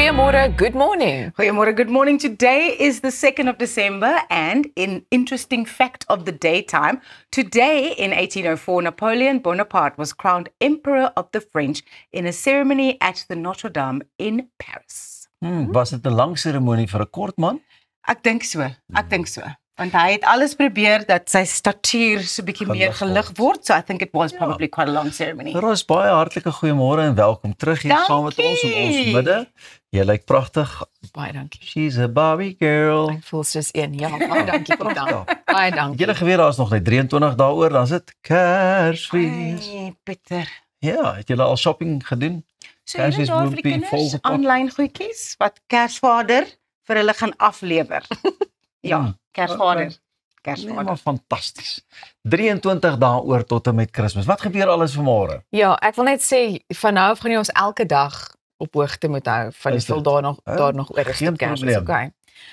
Goeiemorgen, good morning. Goeiemorgen, good morning. Today is the 2nd of December, and in interesting fact of the daytime, today in 1804, Napoleon Bonaparte was crowned Emperor of the French in a ceremony at the Notre Dame in Paris. Was dit 'n lang seremonie vir 'n kort man? Ek dink so. Want hy het alles probeer dat sy statuur so 'n bietjie meer gelig word, so I think it was probably quite a long ceremony. Ros, baie hartlike goeiemôre en welkom terug hier saam met ons in ons midde. Jy lyk pragtig. Baie dankie. She's a Barbie girl. Ek voel soos een. Ja, baie dankie Pieter. Baie dankie. Julle geweet daar's nog net 23 dae oor, dan is dit Kersfees. Hey, Pieter. Ja, het julle al shopping gedoen? So Kersfees daar vir die kinders, aanlyn goedjies wat Kersvader vir hulle gaan aflewer. Ja, Kersvader. Nee, maar fantasties. 23 dae oor tot en met Kersfees. Wat gebeur alles vanmôre? Ja, ek wil net sê van nou af gaan jy ons elke dag op hoogte moet hou van die veel daar nog oor is tot Kersfees. Okay.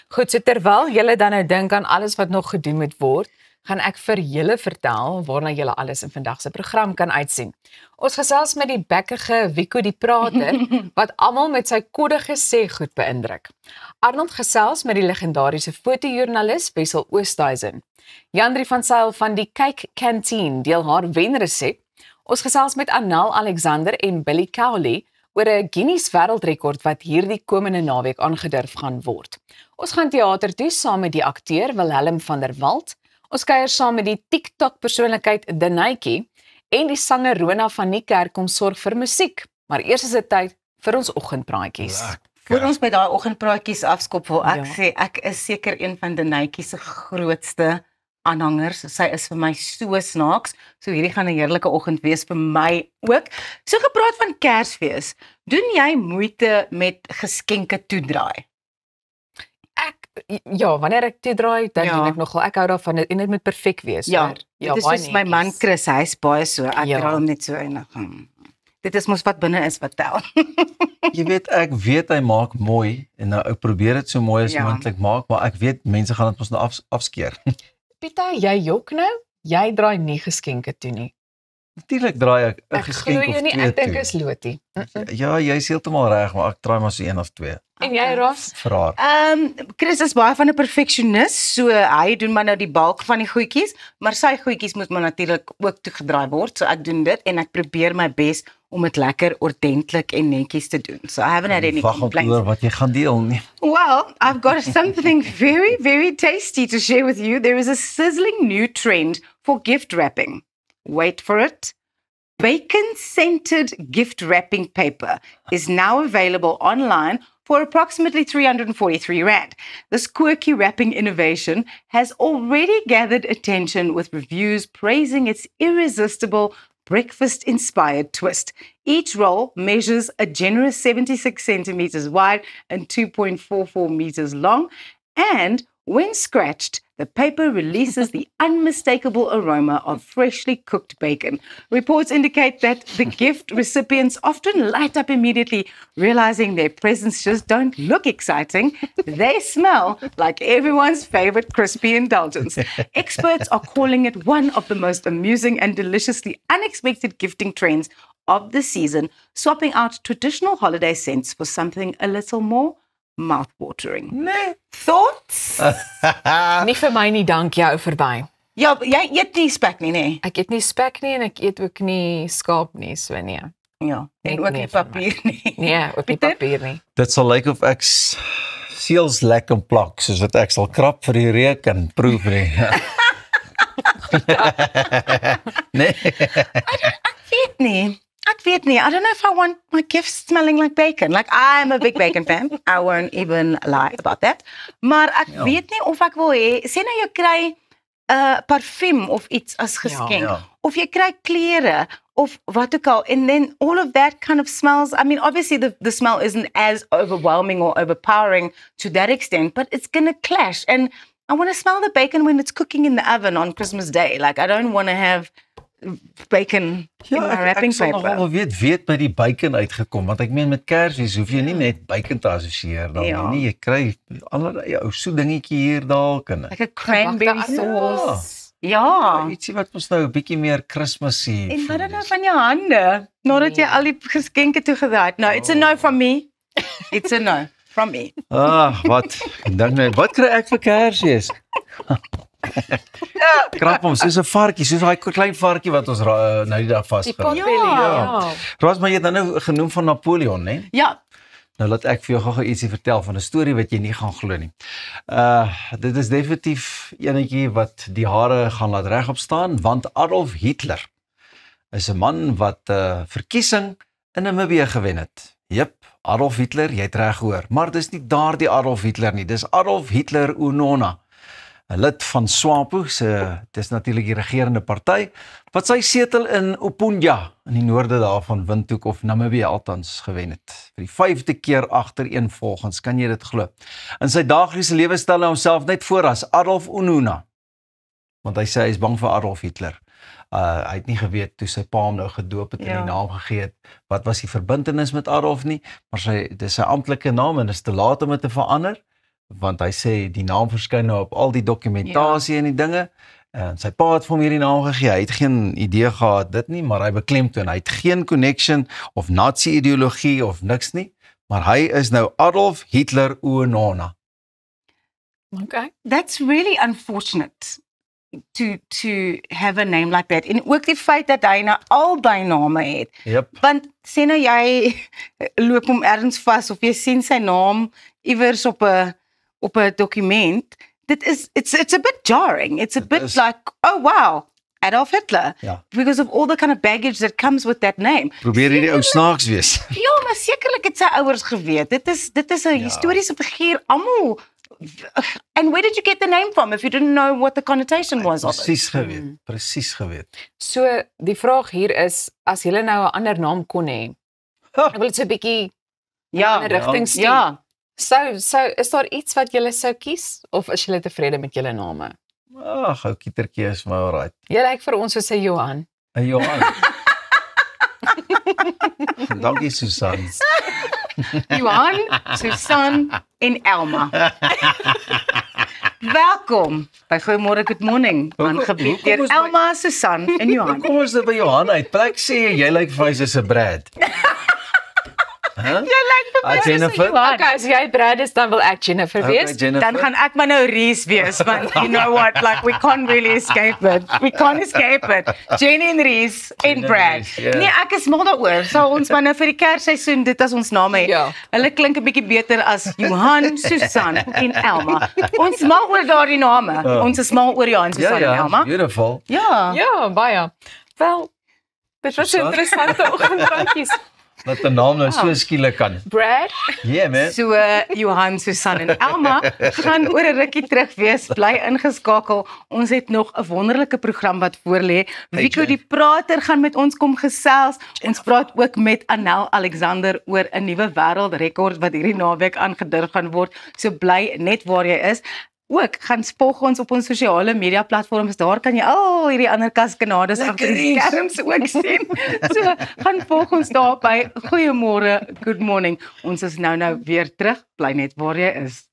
Goed, so terwyl julle dan nou dink aan alles wat nog gedoen moet word, gaan ek vir julle vertel waarna julle alles in vandag se program kan uitsien. Ons gesels met die bekkige Wieko die Prater wat almal met sy koddige sê goed beïndruk. Arnold gesels met die legendariese fotojoernalis Wessel Oosthuizen. Jandri van Sail van die Kyk Kantien deel haar wenresep. Ons gesels met Anel Alexander en Billy Cowley oor 'n Guinness wêreldrekord wat hierdie komende naweek aangedurf gaan word. Ons gaan teater toe saam met die akteur Wilhelm van der Walt. Ons kuier saam met die TikTok persoonlikheid Denytjie en die sanger Rona van die kerk kom sorg vir musiek. Maar eers is dit tyd vir ons oggendpraatjies. Voor ons by daai oggendpraatjies afskop, wil ek sê ek is seker een van Denytjie se grootste aanhangers. Sy is vir my so snaaks. So hierdie gaan 'n heerlike oggend wees vir my ook. So gepraat van Kersfees, doen jy moeite met geskenke toedraai? Ja, wanneer ek toedraai, dan doen ek nogal. Ek hou daarvan en dit moet perfek wees. Ja, dit is soos my man Chris, hy's baie so. Ek draai hom net so en dit is mos wat binne is wat tel. Jy weet, ek weet hy maak mooi en nou ek probeer dit so mooi as moontlik maak, maar ek weet mense gaan dit mos nou afskeer. Pieter, jy jok nou? Jy draai nie geskenke toe nie. Natuurlik draai ek 'n geskenk of twee. Ek glo jy nie, ek dink is lotie. Ja, jy's heeltemal reg, maar ek draai maar so een of twee. En jy, Ros? Vir haar. Chris is baie van 'n perfeksionis, so hy doen maar nou die bulk van die goedjies, maar sy goedjies moet maar natuurlik ook toegedraai word, so ek doen dit en ek probeer my bes om dit lekker ordentlik en netjies te doen. So I haven't had any complaints. Wag op wat jy gaan deel nie. Well, I've got something very, very tasty to share with you. There is a sizzling new trend for gift wrapping. Wait for it. Bacon-scented gift wrapping paper is now available online for approximately 343 Rand. This quirky wrapping innovation has already gathered attention with reviews praising its irresistible breakfast-inspired twist. Each roll measures a generous 76 centimeters wide and 2.44 meters long, and when scratched, the paper releases the unmistakable aroma of freshly cooked bacon. Reports indicate that the gift recipients often light up immediately, realizing their presents just don't look exciting. They smell like everyone's favorite crispy indulgence. Experts are calling it one of the most amusing and deliciously unexpected gifting trends of the season, swapping out traditional holiday scents for something a little more mouth-watering. Nee. Thoughts? Nie vir my nie, dankie, hou verby. Ja, jy eet nie spek nie, nee. Ek eet nie spek nie en ek eet ook nie skaap nie, so nee. Ja, en ook nie papier nie. Nee, ook nie papier nie. Dit sal lyk of ek seels lek en plak, soos wat ek sal krap vir die reuk en proef nie. Nee. Ek weet nie. I don't know if I want my gifts smelling like bacon. Like, I'm a big bacon fan. I won't even lie about that. Maar ek weet nie of ek wil hê, sê nou jy kry parfum of iets as geskenk, of jy kry klere, of wat ook al, and then all of that kind of smells, I mean, obviously the smell isn't as overwhelming or overpowering to that extent, but it's gonna clash, and I want to smell the bacon when it's cooking in the oven on Christmas Day. Like, I don't want to have bacon in my wrapping paper. Ek sal weet by die bacon uitgekom, want ek meen met Kersfees hoef jy nie net bacon te assosieer dan nie, jy kry allerlei ou so dingetjie hier dalk en like 'n cranberry sauce. Ja. Ietsie wat ons nou 'n bietjie meer Kersfeesy. En wat dan nou van jou hande? Nadat jy al die geskenke toegedraai het. No, it's a no from me. It's a no from me. Wat? Dan nou, wat kry ek vir Kersfees? Krap hom, soos 'n varkie, soos daai klein varkie wat ons nou die dag vasgehou. Ja. Roos, maar jy het nou genoem van Napoleon, né? Ja. Nou laat ek vir jou gou ietsie vertel van 'n storie wat jy nie gaan glo nie. Dit is definitief enetjie wat die hare gaan laat regop staan, want Adolf Hitler is 'n man wat verkiesing in Namibië gewen het. Jep, Adolf Hitler, jy het reg gehoor, maar dis nie daardie Adolf Hitler nie, dis Adolf Hitler Unona. 'n lid van SWAPO, dis natuurlik die regerende party, wat sy setel in Opunja, in die noorde daarvan Windhoek of Namibië althans gewen het. Vir die 5de keer agtereenvolgens, kan jy dit glo. In sy daaglikse lewe stel hy homself net voor as Adolf Unona, want hy sê hy is bang vir Adolf Hitler. Hy het nie geweet toe sy pa hom nou gedoop het en die naam gegee het, wat was die verbintenis met Adolf nie, maar dis sy amptelike naam en is te laat om dit te verander, want hy sê die naam verskyn nou op al die dokumentasie en die dinge, en sy pa het vir hom hierdie naam gegee, hy het geen idee gehad dit nie, maar hy beklemtoon, hy het geen connection of nazi-ideologie of niks nie, maar hy is nou Adolf Hitler Unona. Okay. That's really unfortunate to have a name like that. En ook die feit dat hy nou al byname het. Yep. Want sê nou jy loop hom ergens vas of jy sien sy naam iewers op 'n dokument, it's a bit jarring. It's a bit like, oh wow, Adolf Hitler. Ja. Because of all the kind of baggage that comes with that name. Probeer hierdie ou snaaks wees. Ja, maar sekerlik het sy ouers geweet. Dit is 'n historiese figuur, almal. And where did you get the name from if you didn't know what the connotation was of it? Presies geweet. So, die vraag hier is, as jy nou 'n ander naam kon hê, ek wil dit so 'n bietjie in 'n rigting stuur. Ja. Is daar iets wat jy sou kies, of is jy tevrede met julle name? Ou kietertjie is maar alright. Jy lyk vir ons soos 'n Johan. 'n Johan. Dankie Susan. Johan, Susan en Elma. Welkom by Goeiemôre Good Morning, aangebied deur Elma, Susan en Johan. Kom ons by Johan uit. Plek sê jy lyk vir my soos 'n Brad. Jy lyk vir my Jennifer. Okay, as jy Brad is, dan wil ek Jennifer wees. Dan gaan ek maar nou Reese wees, want you know what, like we can't really escape it. We can't escape it. Jenny en Reese en Brad. Nee, ek is mal daaroor. Sal ons maar nou vir die Kersseisoen dit as ons name hê. Hulle klink 'n bietjie beter as Johan, Susan en Elma. Ons mal oor daardie name. Ons is mal oor Johan, Susan en Elma. Beautiful. Ja, baie. Wel, dit was 'n interessante oggendrankies. Dat 'n naam nou so skielik kan. Brad? Yeah, man. So Johan, Susan en Elma gaan oor 'n rukkie terug wees. Bly ingeskakel. Ons het nog 'n wonderlike program wat voorlê. Wieko die prater gaan met ons kom gesels. Ons praat ook met Anel Alexander oor 'n nuwe wêreldrekord wat hierdie naweek aangedurf gaan word. So bly net waar jy is. Ook gaan volg ons op ons sosiale media platforms. Daar kan jy al hierdie ander kaskanades agter die skerms ook sien. So gaan volg ons daar by Goeiemôre Good Morning. Ons is nou weer terug. Bly net waar jy is.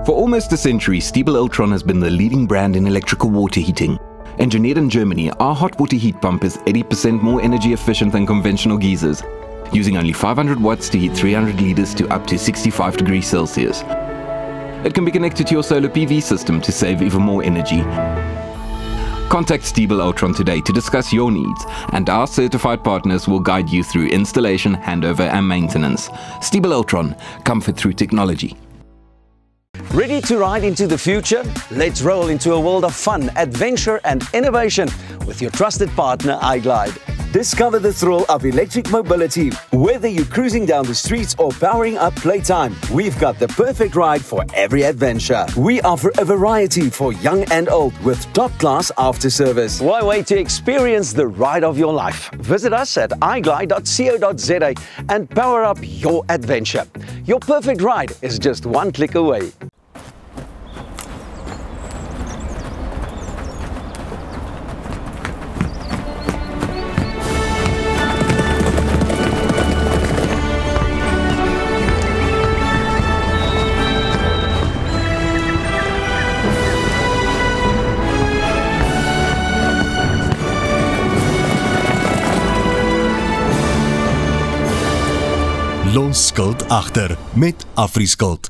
For almost a century, Stiebel Ultron has been the leading brand in electrical water heating. Engineered in Germany, our hot water heat pump is 80% more energy efficient than conventional geysers, using only 500 watts to heat 300 liters to up to 65 degrees Celsius. It can be connected to your solar PV system to save even more energy. Contact Stiebel Ultron today to discuss your needs, and our certified partners will guide you through installation, handover and maintenance. Stiebel Ultron, comfort through technology. Ready to ride into the future? Let's roll into a world of fun, adventure and innovation with your trusted partner iGlide. Discover the thrill of electric mobility. Whether you're cruising down the streets or powering up playtime, we've got the perfect ride for every adventure. We offer a variety for young and old with top-class after-service. Why wait to experience the ride of your life? Visit us at iglide.co.za and power up your adventure. Your perfect ride is just one click away. skuld agter met AfriSkuld.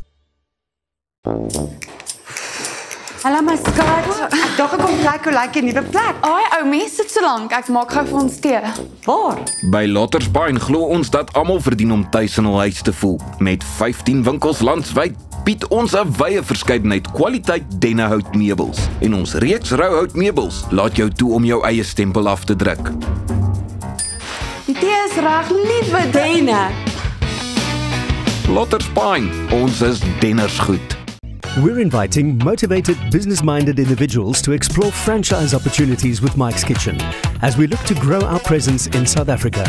Hallo my skat. Ek dog ek kom kyk hoe lyk die nuwe plek. Ai, ou mens sit so lank. Ek maak gou vir ons tee. Waar? By Lotters Pine glo ons dat almal verdien om tuis in hul huis te voel. Met 15 winkels landwyd bied ons 'n wye verskeidenheid kwaliteit dennehout meubels. En ons reeks rouhout meubels laat jou toe om jou eie stempel af te druk. Die tee is reg, liewe Denne. Lotters Pine, ons is denners goed. We're inviting motivated, business-minded individuals to explore franchise opportunities with Mike's Kitchen as we look to grow our presence in South Africa.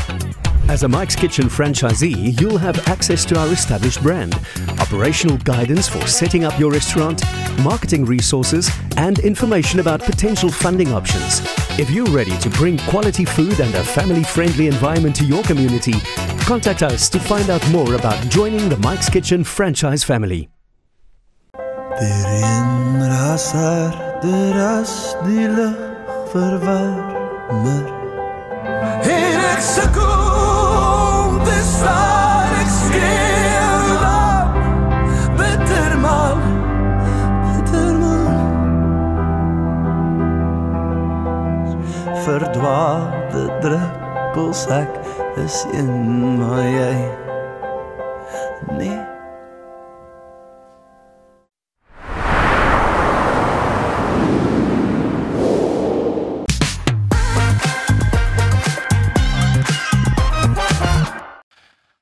As a Mike's Kitchen franchisee, you'll have access to our established brand, operational guidance for setting up your restaurant, marketing resources, and information about potential funding options. If you're ready to bring quality food and a family-friendly environment to your community, contact us to find out more about joining the Mike's Kitchen franchise family. Daarin rasarder as die lig verwarmer. En ek sukkel om te staan, ek skreeu dan, bitter man, verdwaalde druppels, ek is een, maar jy, nee.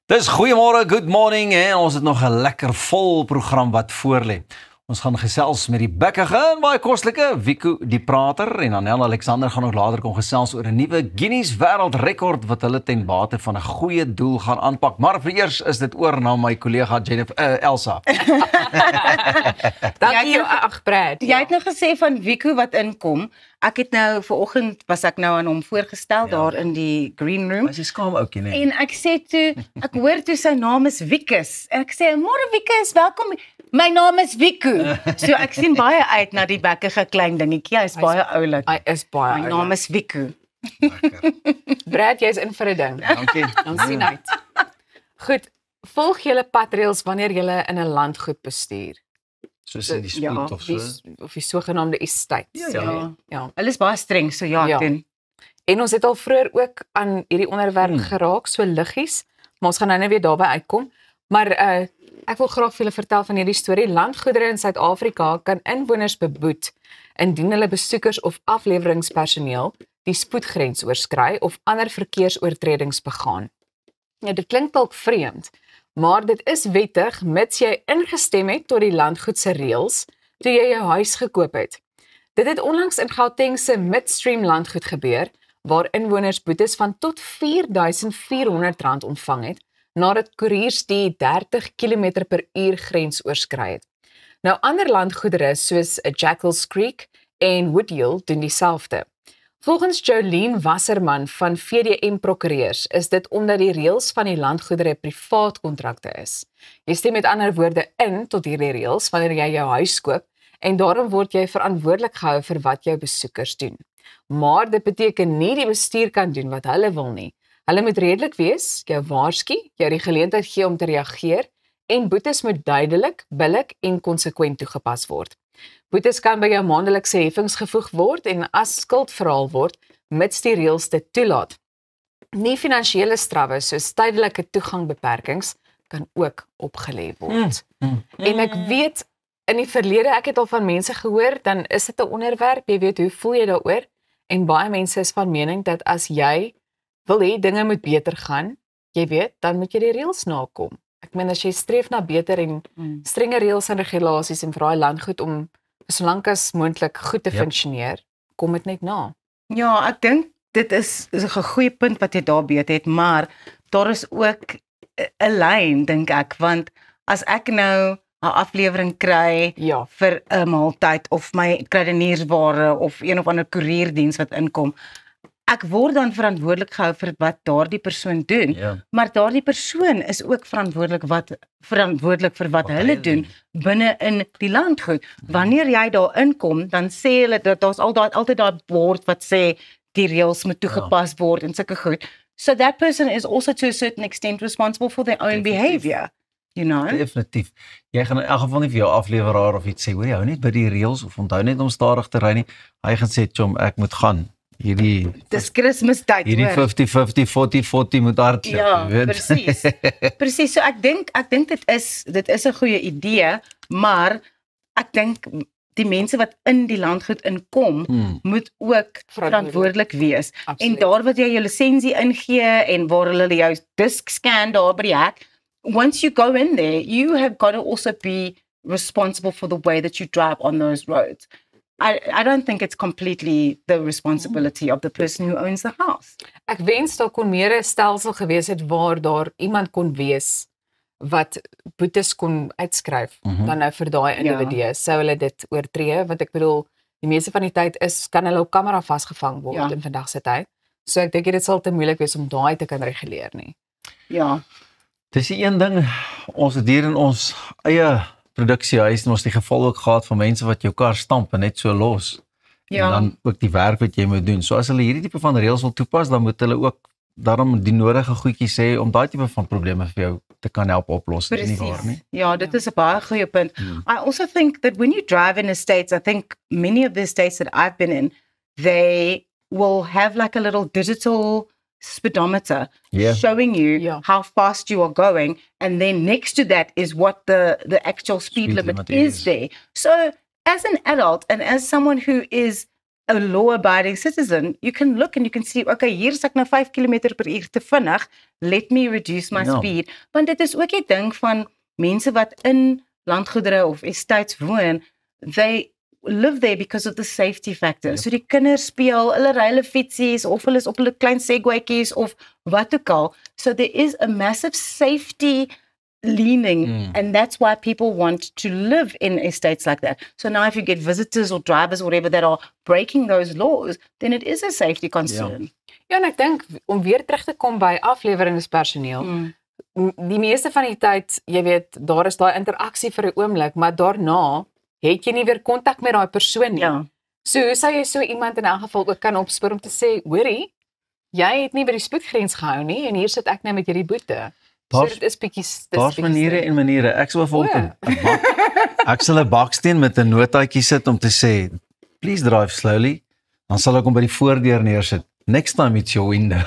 Dis goeiemôre, good morning en ons het nog 'n lekker vol program wat voorlê. Ons gaan gesels met die bekkige en baie kostelike Wiku die Prater en Anel Alexander gaan ook later kom gesels oor 'n nuwe Guinness wêreldrekord wat hulle ten bate van 'n goeie doel gaan aanpak. Maar vir eers is dit oor na my kollega Elsa. Dankie jou Brad. Jy het nou gesê van Wiku wat inkom. Ek het nou vanoggend was ek nou aan hom voorgestel daar in die green room. As jy skaam oukie nee. En ek sê toe, ek hoor toe sy naam is Wikus. En ek sê, "Môre Wikus, welkom. My naam is Wiku." So ek sien baie uit na die bekkige klein dingetjie. Hy is baie oulik. Hy is baie oulik. My naam is Wiku. Brad, jy's in vir 'n ding. Dankie. Ons sien uit. Goed, volg julle patreels wanneer julle in 'n landgoed bestuur. Soos in die spoed of so. Of die sogenaamde estate. Ja. Hulle is baie streng, so ja. Doen. En ons het al vroeër ook aan hierdie onderwerp geraak, so liggies, maar ons gaan nou net weer daarby uitkom. Maar ek wil graag vir julle vertel van hierdie storie. Landgoedere in Suid-Afrika kan inwoners beboet indien hulle besoekers of afleweringspersoneel die spoedgrens oorskry of ander verkeersoortredings begaan. Ja, dit klink dalk vreemd, maar dit is wettig mits jy ingestem het tot die landgoed se reëls toe jy jou huis gekoop het. Dit het onlangs in Gauteng se Midstream landgoed gebeur, waar inwoners boetes van tot R4.400 ontvang het, nadat koeriers die 30 km/h grens oorskry het. Nou ander landgoedere soos Jackals Creek en Woodhill doen dieselfde. Volgens Jolene Wasserman van VDM Prokureurs is dit omdat die reëls van die landgoedere privaat kontrakte is. Jy stem met ander woorde in tot hierdie reëls wanneer jy jou huis koop en daarom word jy verantwoordelik gehou vir wat jou besoekers doen. Maar dit beteken nie die bestuur kan doen wat hulle wil nie. Hulle moet redelik wees, jou waarsku, jou die geleentheid gee om te reageer en boetes moet duidelik, billik en konsekwent toegepas word. Boetes kan by jou maandelikse heffings gevoeg word en as skuld verhaal word, mits die reëls dit toelaat. Nie finansiële strawwe soos tydelike toegangbeperkings kan ook opgelê word. En ek weet, in die verlede, ek het al van mense gehoor, dan is dit 'n onderwerp, jy weet, hoe voel jy daaroor? En baie mense is van mening dat as jy wil hê dinge moet beter gaan, jy weet, dan moet jy die reëls nakom. Ek meen as jy streef na beter en strenger reëls en regulasies en vir daai landgoed om solank as moontlik goed te funksioneer, kom dit net na. Ja, ek dink dit is 'n goeie punt wat jy daar beet het, maar daar is ook 'n lyn dink ek, want as ek nou 'n aflewering kry vir 'n maaltyd of my kruideniersware of een of ander koerierdiens wat inkom, ek word dan verantwoordelik gehou vir wat daardie persoon doen, maar daardie persoon is ook verantwoordelik vir wat hulle doen binne in die landgoed. Wanneer jy daar inkom, dan sê hulle dat daar's altyd daai bord wat sê die reëls moet toegepas word en sulke goed. So that person is also to a certain extent responsible for their own behavior, you know? Definitief. Jy gaan in elk geval nie vir jou afleweraar of iets sê, hoor jy, hou net by die reëls of onthou net om stadig te ry nie. Hy gaan sê, "Chom, ek moet gaan." Dis Kersfeestyd, hierdie 50-50, 40-40 moet hardloop, ja, presies. Presies. So ek dink dit is 'n goeie idee, maar ek dink die mense wat in die landgoed inkom, moet ook verantwoordelik wees. Absoluut. En daar wat jy jou lisensie ingee en waar hulle jou disk scan daar by die hek, once you go in there, you have got to also be responsible for the way that you drive on those roads. I don't think it's completely the responsibility of the person who owns the house. Ek wens daar kon meer 'n stelsel gewees het waar daar iemand kon wees wat boetes kon uitskryf dan nou vir daai individue, sou hulle dit oortree, want ek bedoel, die meeste van die tyd kan hulle op kamera vasgevang word in vandag se tyd. So ek dink dit sal te moeilik wees om daai te kan reguleer nie. Ja. Dis die een ding, ons het hier in ons eie produksiehuis en ons die geval ook gehad van mense wat jou kar stamp en net so los. Ja. En dan ook die werk wat jy moet doen. So as hulle hierdie tipe van reëls wil toepas, dan moet hulle ook daarom die nodige goedjies sê om daai tipe van probleme vir jou te kan help oplos. Nie waar nie? Ja, dit is 'n baie goeie punt. I also think that when you drive in the States, I think many of the states that I've been in, they will have like a little digital speedometer showing you how fast you are going, and then next to that is what the actual speed limit is there. So as an adult and as someone who is a law-abiding citizen, you can look and you can see, okay, hier is ek nou 5 km/h te vinnig, let me reduce my speed. Want dit is ook 'n ding van mense wat in landgoedere of estates woon, they live there because of the safety factor. So die kinders speel, hulle ry hulle fietsies of hulle is op hulle klein segwaytjies of wat ook al. So there is a massive safety leaning, and that's why people want to live in estates like that. So now if you get visitors or drivers or whatever that are breaking those laws, then it is a safety concern. Ja, en ek dink om weer terug te kom by afleweringspersoneel, die meeste van die tyd, jy weet, daar is daai interaksie vir 'n oomblik, maar daarna het jy nie weer kontak met daai persoon nie. Ja. So hoe sou jy so iemand in elk geval ook kan opspoor om te sê, hoorie, jy het nie by die spoedgrens gehou nie en hier sit ek nou met hierdie boete. Daar's maniere en maniere. Ek sou byvoorbeeld ek sal 'n baksteen met 'n notaatjie sit om te sê, please drive slowly, dan sal ek hom by die voordeur neersit. Next time it's your window.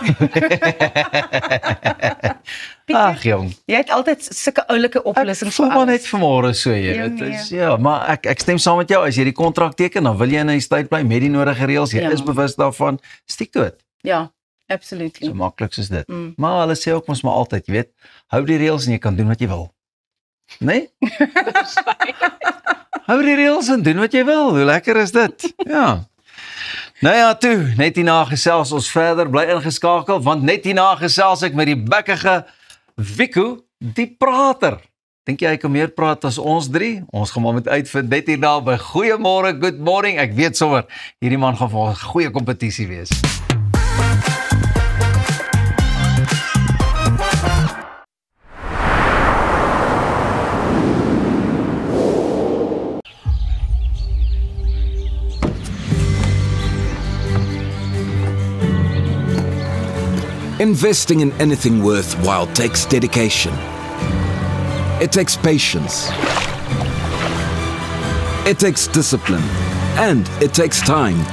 Ag jong. Jy het altyd sulke oulike oplossings vir alles. Net vanmôre so jy. Dit is maar ek stem saam met jou. As jy die kontrak teken, dan wil jy in 'n estate bly met die nodige reëls. Jy is bewus daarvan. Stiek toe dit. Ja, absolutely. So maklik soos dit. Maar hulle sê ook mos maar altyd, jy weet, hou die reëls en jy kan doen wat jy wil. Nee? Hou die reëls en doen wat jy wil. Hoe lekker is dit? Ja. Nou ja, toe, net hierna gesels ons verder, bly ingeskakel, want net hierna gesels ek met die bekkige Wiku, die prater. Dink jy hy kan meer praat as ons drie? Ons gaan maar met uitvind net hierna by Goeiemôre, good morning. Ek weet sommer, hierdie man gaan vir 'n goeie kompetisie wees. Investing in anything worthwhile takes dedication. It takes patience. It takes discipline. And it takes time.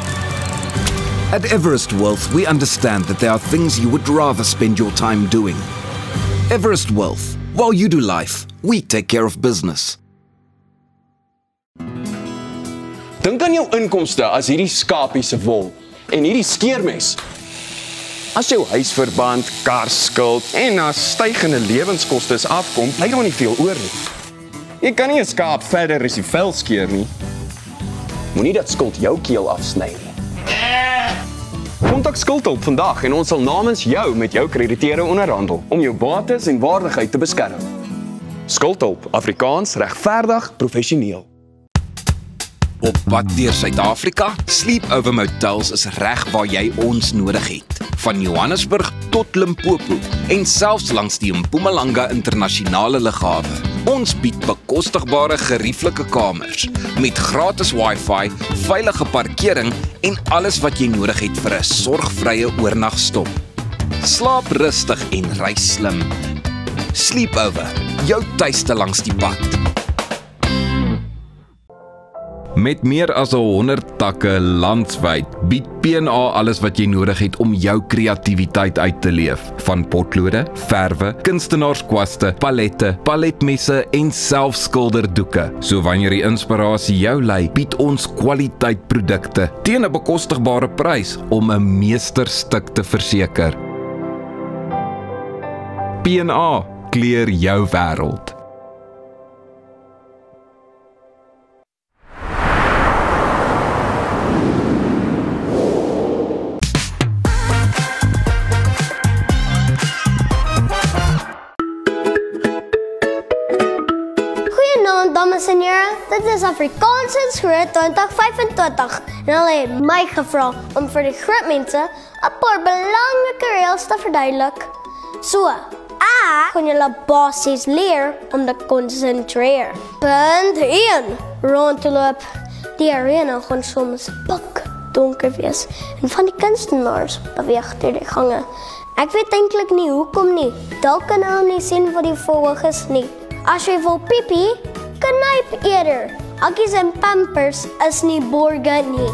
At Everest Wealth, we understand that there are things you would rather spend your time doing. Everest Wealth. While you do life, we take care of business. Dink aan jou inkomste as hierdie skapie se wol en hierdie skeermes. As jou huisverband, karskuld en as stygende lewenskoste afkom, bly daar nie veel oor nie. Jy kan nie 'n skaap verder as die vel skeer nie. Moenie dat skuld jou keel afsny nie. Kontak Skuldhulp vandag en ons sal namens jou met jou krediteure onderhandel om jou bates en waardigheid te beskerm. Skuldhulp, Afrikaans, regverdig, professioneel. Op pad deur Suid-Afrika, Sleepover Motels is reg waar jy ons nodig het. Van Johannesburg tot Limpopo en selfs langs die Mpumalanga internasionale lughawe. Ons bied bekostigbare gerieflike kamers met gratis Wi-Fi, veilige parkering en alles wat jy nodig het vir 'n sorgvrye oornagstop. Slaap rustig en ry slim. Sleepover, jou tuiste langs die pad. Met meer as 100 takke landwyd bied P&A alles wat jy nodig het om jou kreatiwiteit uit te leef. Van potlode, verwe, kunstenaarskwaste, palette, paletmesse en selfskilderdoeke. So wanneer die inspirasie jou lei, bied ons kwaliteitprodukte teen 'n bekostigbare prys om 'n meesterstuk te verseker. P&A kleur jou wêreld. Dames en heren, dit is Afrikaans in Groot 2025 en hulle het my gevra om vir die groot mense 'n paar belangrike reëls te verduidelik. So, ek gaan julle basies leer om te konsentreer. Punt 1. Rond te loop. Die arena gaan soms donker wees en van die kunstenaars beweeg deur die gange. Ek weet eintlik nie hoekom nie. Dalk kan hulle nie sien wat die verhoog is nie. As jy wil piepie, knyp eerder. Akkies en pampers is nie borge nie.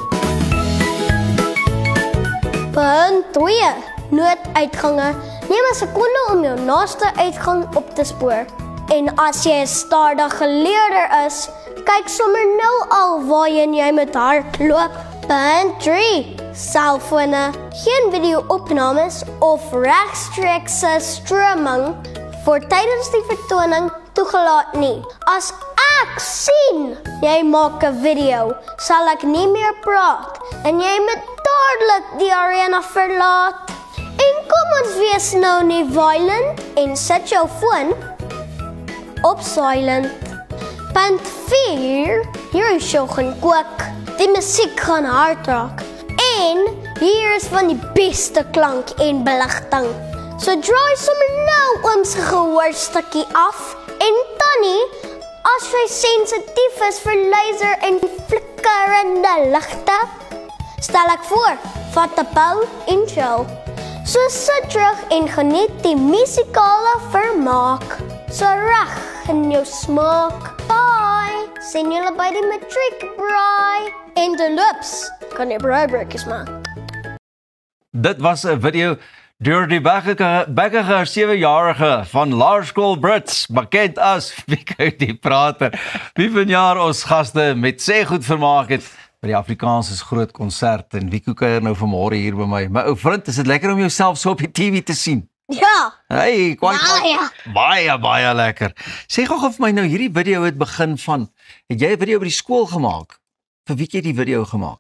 Punt 2. Nooduitgange. Neem 'n sekonde om jou naaste uitgang op te spoor. En as jy 'n stadige leerder is, kyk sommer nou al waarheen jy met hardloop. Punt 3. Selfone. Geen video-opnames of regstreekse streaming voor tydens die vertoning toegelaat nie. As ek sien jy maak 'n video, sal ek nie meer praat en jy moet dadelik die arena verlaat. En kom ons wees nou nie violent en sit jou foon op silent. Punt 4. Hierdie show gaan kook. Die musiek gaan hard raak. En hier is van die beste klank en beligting. So draai sommer nou oom se gehoorstukkie af. En Tannie, as jy sensitief is vir laser en flikkerende ligte, stel ek voor, vat 'n bou en chill. So sit terug en geniet die musikale vermaak. So reg in jou smaak. Bye! Sien julle by die matriek braai. En de loops, kan jy braaibrekies maak. Dit was 'n video deur die bekkige 7-jarige van Laerskool Brits, bekend as Wieke die Prater, wie vanjaar ons gaste met sê goed vermaak het by die Afrikaanse groot konsert en Wieke kuier nou vanmôre hier by my. My ou vriend, is dit lekker om jouself so op die TV te sien? Ja. Hey, baie lekker. Sê gou vir my nou, hierdie video het begin van, het jy 'n video by die skool gemaak? Vir wie het jy die video gemaak?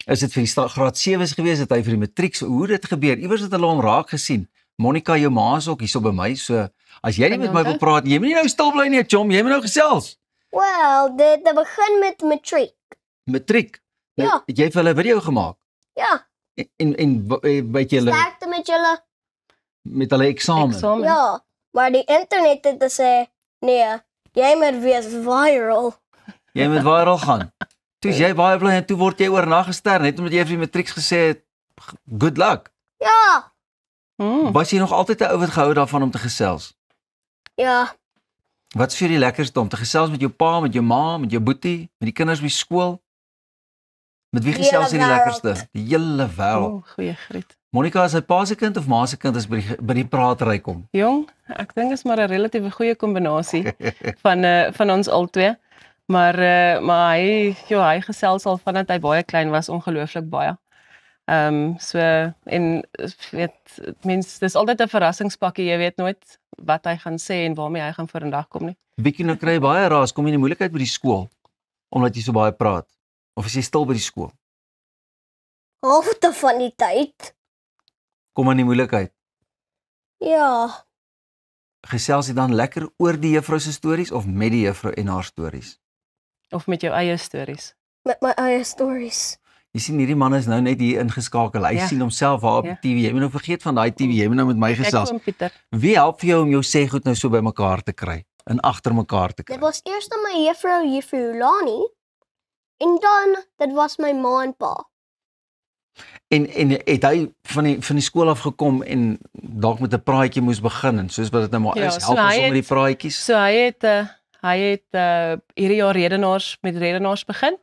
Is dit vir die graad 7's gewees, het hy vir die matriek, hoe het dit gebeur? Iewers het hulle hom raak gesien. Monica, jou ma is ook hier so by my, so as jy nie met my wil praat, jy moet nie nou stil bly nie, chom, jy moet nou gesels. Wel, dit begin met matriek. Matriek? Nou, Ja. het jy vir hulle 'n video gemaak? Ja. En weet jy hulle Sterkte met julle. met hulle eksamen? Ja, maar die internet het gesê, nee, jy moet wees viral. Jy moet viral gaan. Toe is jy baie bly en toe word jy oornag gester, net omdat jy vir die matriek gesê het, good luck. Ja. Was jy nog altyd 'n ou wat gehou daarvan om te gesels? Ja. Wat is vir die lekkerste om te gesels met jou pa, met jou ma, met jou boetie, met die kinders by skool? Met wie gesels jy die lekkerste? Die hele wêreld. Goeie griet. Monica, is hy pa se kind of ma se kind as by die praatry kom? Jong, ek dink is maar 'n relatief goeie kombinasie van ons albei. Maar hy gesels al vandat hy baie klein was, ongelooflik baie. So en weet mens, dis altyd 'n verrassingspakkie, jy weet nooit wat hy gaan sê en waarmee hy gaan vorendag kom nie. Bietjie nou kry jy baie raas, kom jy in die moeilikheid by die skool omdat jy so baie praat? Of is jy stil by die skool? Halfte van die tyd. Kom in die moeilikheid. Ja. Gesels jy dan lekker oor die juffrou se stories of met die juffrou en haar stories? Of met jou eie stories? Met my eie stories. Jy sien hierdie man is nou net hier ingeskakel. Hy sien homself waar op die TV. Jy moet nou vergeet van daai TV. Jy moet nou met my gesels. Wie help vir jou om jou sê goed nou so by mekaar te kry en agter mekaar te kry? Dit was eers dan my juffrou Lani en dan dit was my ma en pa. En het hy van die skool af gekom en dalk met 'n praatjie moes begin en soos wat dit nou maar is, help ons met die praatjies. So hy het hierdie jaar redenaars begin.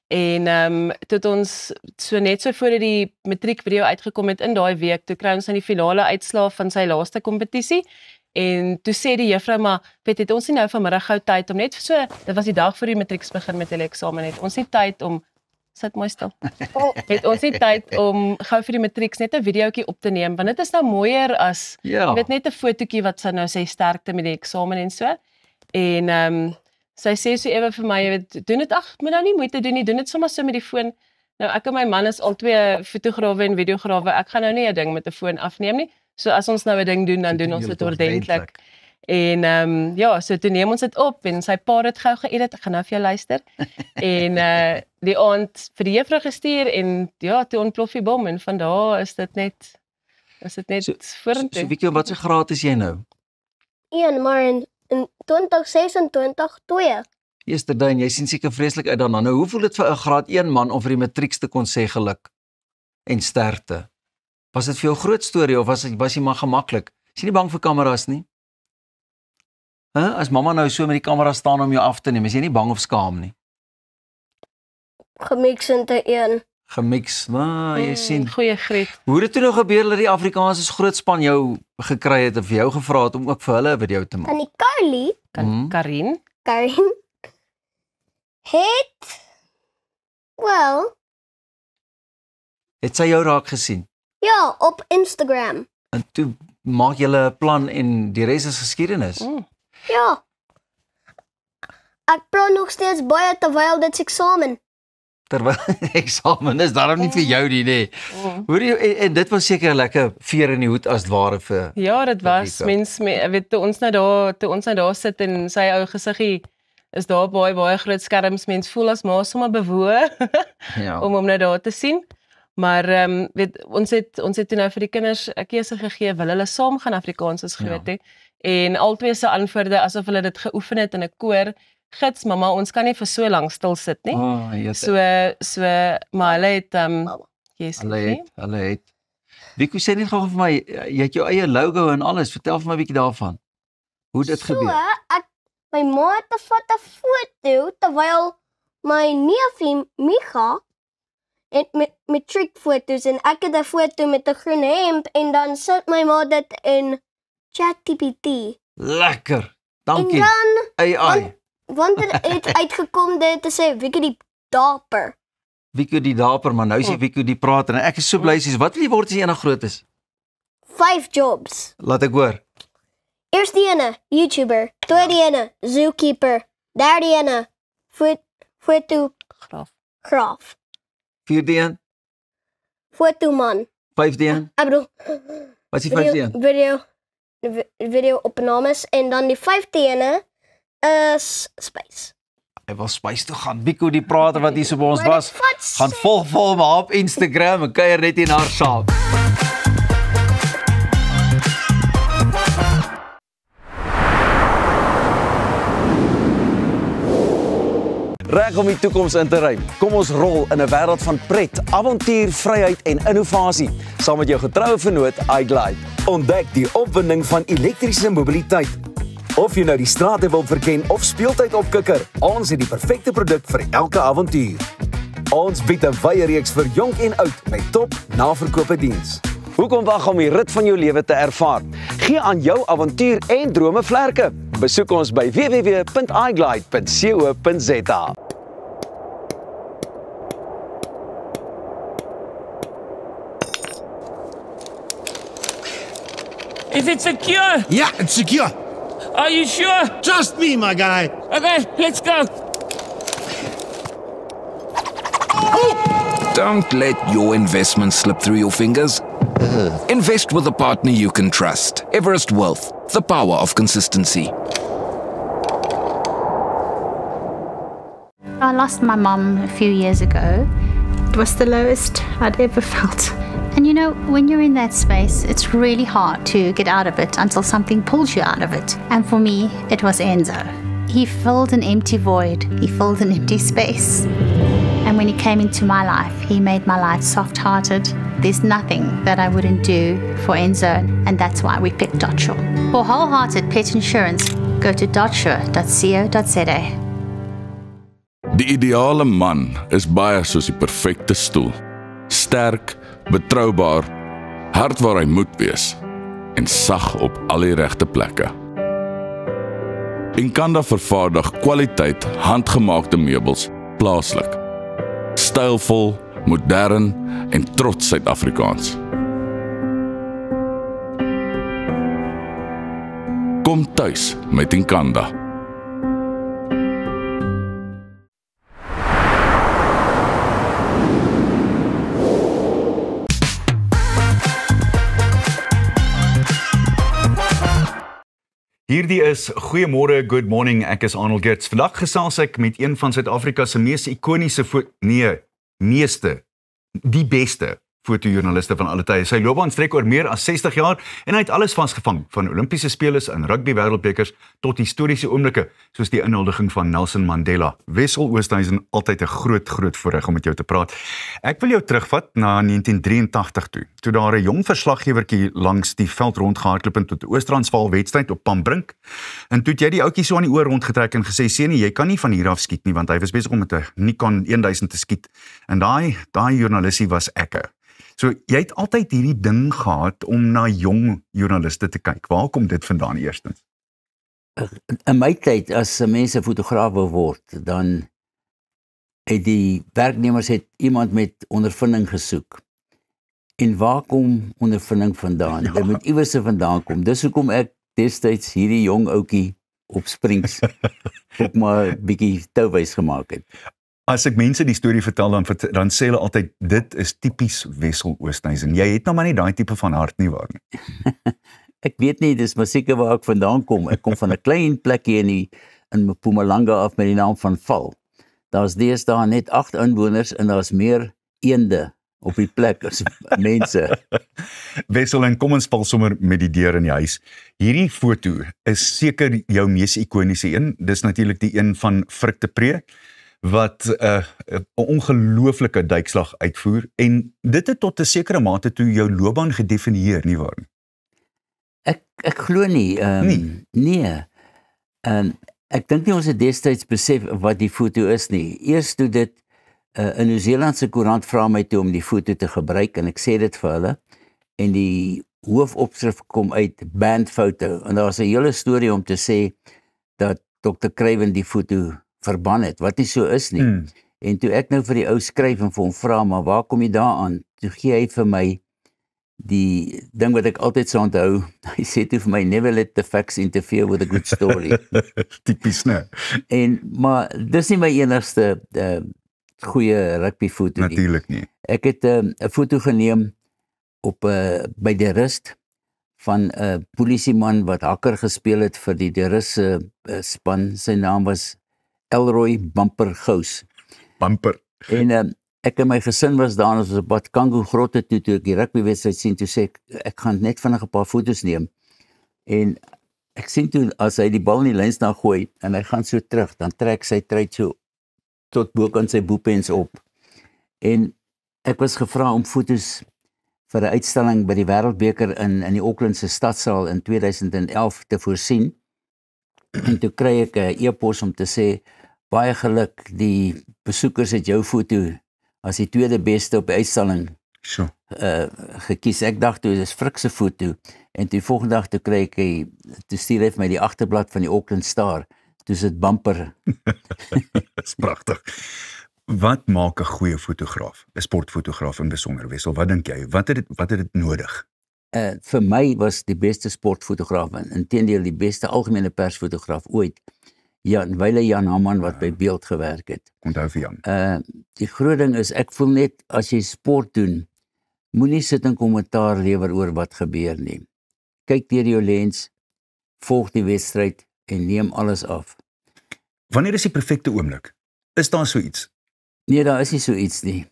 En tot ons net so voor die matriek video uitgekom het in daai week, toe kry ons die finale uitslae van sy laaste kompetisie. En toe sê die juffrou, maar weet het ons nie nou vanmiddag gou tyd om net so, dit was die dag voor die matrieks begin met hulle eksamen, het ons nie tyd om, sit mooi stil, het ons nie tyd om gou vir die matrieks net 'n videoetjie op te neem, want dit is nou mooier as, jy weet net 'n fotootjie wat sy nou sê sterkte met die eksamen en so. En sy sê so ewe vir my, jy weet, doen dit, moet nou nie moeite doen nie, doen dit sommer so met die foon. Nou ek en my man is al 2 fotograwe en videograwe, ek gaan nou nie 'n ding met 'n foon afneem nie. So as ons nou 'n ding doen, dan doen ons dit ordentlik. En ja, so toe neem ons dit op en sy pa het gou geëdit, ek gaan nou vir jou luister. En die aand vir die juffrou gestuur en ja, toe ontplof die bom en van daar is dit net vorentoe. So Vicky, wat se graad is jy nou? 1, maar in 2026 2. Yesterday, jy sien seker vreeslik uit daarna. Nou, hoe voel dit vir 'n graad 1 man om vir die matrieks te kon sê geluk en sterkte? Was dit vir jou 'n groot storie of was jy maar gemaklik? Is jy nie bang vir kameras nie? As mamma nou so met die kamera staan om jou af te neem, is jy nie bang of skaam nie? Gemix into 1. Gemix, jy sien. Goeie greet. Hoe het dit toe nou gebeur dat die Afrikaanse groot span jou gekry het of vir jou gevra het om ook vir hulle 'n video te maak? En die Carly, Karin het sy jou raak gesien? Ja, op Instagram. En toe maak julle 'n plan en die res is geskiedenis. Ja. Ek praat nog steeds baie terwyl dit eksamen. Terwyl eksamen is daarom nie vir jou nie, nee. Hoor jy, en dit was seker lekker veer in die hoed as ware vir. Ja, dit was. Mens weet toe ons nou daar sit en sy ou gesiggie is daar baie groot skerms, mens voel as maar sommer bewoe om hom nou daar te sien. Maar weet ons het toe nou vir die kinders 'n keuse gegee, wil hulle saam gaan Afrikaans as groot hè. En albei se antwoorde asof hulle dit geoefen het in 'n koor. Gits mamma, ons kan nie vir so lank stil sit nie. Maar hulle het hulle het. Wie sê net gou vir my, jy het jou eie logo en alles. Vertel vir my 'n bietjie daarvan. Hoe dit gebeur. My ma het 'n foto terwyl my neefie Micha het met matriekfoto's en ek het 'n foto met 'n groen hemp en dan sit my ma dit in ChatGPT. Lekker. Dankie. En dan AI. Want het uitgekom dit te sê Vicky die Daper. Vicky die Daper, maar nou sê Vicky die prater en ek is so bly sies. Wat wil jy word as jy eendag groot is? 5 jobs. Laat ek hoor. Eerste ene, YouTuber. Tweede ene, zookeeper. Derde ene, fotograaf. Vierde een? Fotoman. Vijfde een? Ek bedoel, wat is die vijfde een? Video opnames. En dan die 5de ene is Space. Hy wil Space toe gaan. Biko die prater wat hier so by ons was, gaan volg maar op Instagram en kuier net in haar saam. Reg om die toekoms in te ruim. Kom ons rol in 'n wêreld van pret, avontuur, vryheid en innovasie saam met jou getroue vennoot iGlide. Ontdek die opwinding van elektriese mobiliteit. Of jy nou die strate wil verken of speeltyd opkikker, ons het die perfekte produk vir elke avontuur. Ons bied 'n wye reeks vir jonk en oud met top naverkope diens. Hoekom wag om die rit van jou lewe te ervaar? Gee aan jou avontuur en drome vlerke. Besoek ons by www.iglide.co.za. Is it secure? Yeah, it's secure. Are you sure? Trust me, my guy. Okay, let's go. Don't let your investment slip through your fingers. Invest with a partner you can trust. Everest Wealth, the power of consistency. I lost my mum a few years ago. It was the lowest I'd ever felt. And you know, when you're in that space, it's really hard to get out of it until something pulls you out of it. And for me, it was Enzo. He filled an empty void. He filled an empty space. And when he came into my life, he made my life soft-hearted. There's nothing that I wouldn't do for Enzo, and that's why we picked Dotsure. For wholehearted pet insurance, go to dotsure.co.za. Die ideale man is baie soos die perfekte stoel. Sterk, betroubaar, hard waar hy moet wees en sag op al die regte plekke. Inkanda vervaardig kwaliteit handgemaakte meubels plaaslik. Stylvol, modern en trots Suid-Afrikaans. Kom tuis met Inkanda. Hierdie is Goeiemôre, Good Morning, ek is Arnold Gertz. Vandag gesels ek met een van Suid-Afrika se mees ikoniese die beste fotojoernaliste van alle tye. Sy loopbaan strek oor meer as 60 jaar en hy het alles vasgevang, van Olimpiese spelers en rugby wêreldbekers tot historiese oomblikke, soos die inhuldiging van Nelson Mandela. Wessel Oosthuizen, altyd 'n groot voorreg om met jou te praat. Ek wil jou terugvat na 1983 toe daar 'n jong verslaggewertjie langs die veld rondgehardloop het tot die Oos-Transvaal wedstryd op Pambrink. En toe het jy die ouetjie so aan die oor rondgetrek en gesê, "Seunie, jy kan nie van hier af skiet nie," want hy was besig om met 'n Nikon 1000 te skiet. En daai joernalistie was ekke. So, jy het altyd hierdie ding gehad om na jong joernaliste te kyk. Waar kom dit vandaan eerstens? In my tyd, as mense fotograaf wou word, dan het die werknemers iemand met ondervinding gesoek. En waar kom ondervinding vandaan? Dit moet iewers vandaan kom. Dis hoekom ek destyds hierdie jong ouetjie op Springs ook maar 'n bietjie touwys gemaak het. As ek mense die storie vertel, dan sê hulle altyd, dit is tipies Wessel Oosthuizen. Jy het nou maar nie daai tipe van hart nie, waar nie. Ek weet nie, dis maar seker waar ek vandaan kom. Ek kom van 'n klein plekkie in Mpumalanga af met die naam van Val. Daar's deesdae net 8 inwoners en daar's meer eende op die plek as mense. Wessel, en kom ons val sommer met die deur in die huis. Hierdie foto is seker jou mees ikoniese een. Dis natuurlik die een van Frik de Pre, wat 'n ongelooflike duikslag uitvoer, en dit het tot 'n sekere mate toe jou loopbaan gedefinieer, nie waar nie? Ek glo nie. Nee. Ek dink nie ons het destyds besef wat die foto is nie. Eers toe dit 'n Nieu-Seelandse koerant vra my toe om die foto te gebruik, en ek sê dit vir hulle, en die hoofopskrif kom uit bandfoto, en daar's 'n hele storie om te sê dat Dr. Craven die foto verban het, wat nie so is nie. En toe ek nou vir die ou skryf en vir hom vra, maar waar kom jy daaraan? Toe gee hy vir my die ding wat ek altyd sou onthou. Hy sê toe vir my, never let the facts interfere with a good story. Typies, né? Maar dis nie my enigste goeie rugby foto nie. Natuurlik nie. Ek het 'n foto geneem op by die Rust van 'n polisieman wat hakker gespeel het vir die Rus span. Sy naam was Elroy Bumper Gous. Bumper. En ek en my gesin was daar, ons was op pad Kango grotte toe ek die rugbywedstryd sien, toe sê ek gaan net vinnig 'n paar foto's neem. En ek sien toe, as hy die bal in die lyns na gooi, en hy gaan so terug, dan trek sy truit so tot bo kan sy boepens op. En ek was gevra om foto's vir 'n uitstalling by die Wêreldbeker in die Aucklandse stadsaal in 2011 te voorsien. En toe kry ek 'n e-pos om te sê, baie geluk, die besoekers het jou foto as die tweede beste op die uitstalling gekies. Ek dacht toe, dis Frik se foto. En toe volgende dag toe kry ek, toe stuur hy vir my die agterblad van die Auckland Star. Toe is dit Bumper. Dis pragtig. Wat maak 'n goeie fotograaf, 'n sportfotograaf in besonder, Wessel? Wat dink jy? Wat het dit nodig? Vir my was die beste sportfotograaf, en inteendeel die beste algemene persfotograaf ooit, Jan Hamman, wat by Beeld gewerk het. Onthou vir Jan. Die groot ding is, ek voel net, as jy sport doen, moenie sit en kommentaar lewer oor wat gebeur nie. Kyk deur jou lens, volg die wedstryd en neem alles af. Wanneer is die perfekte oomblik? Is daar so iets? Nee, daar is nie so iets nie.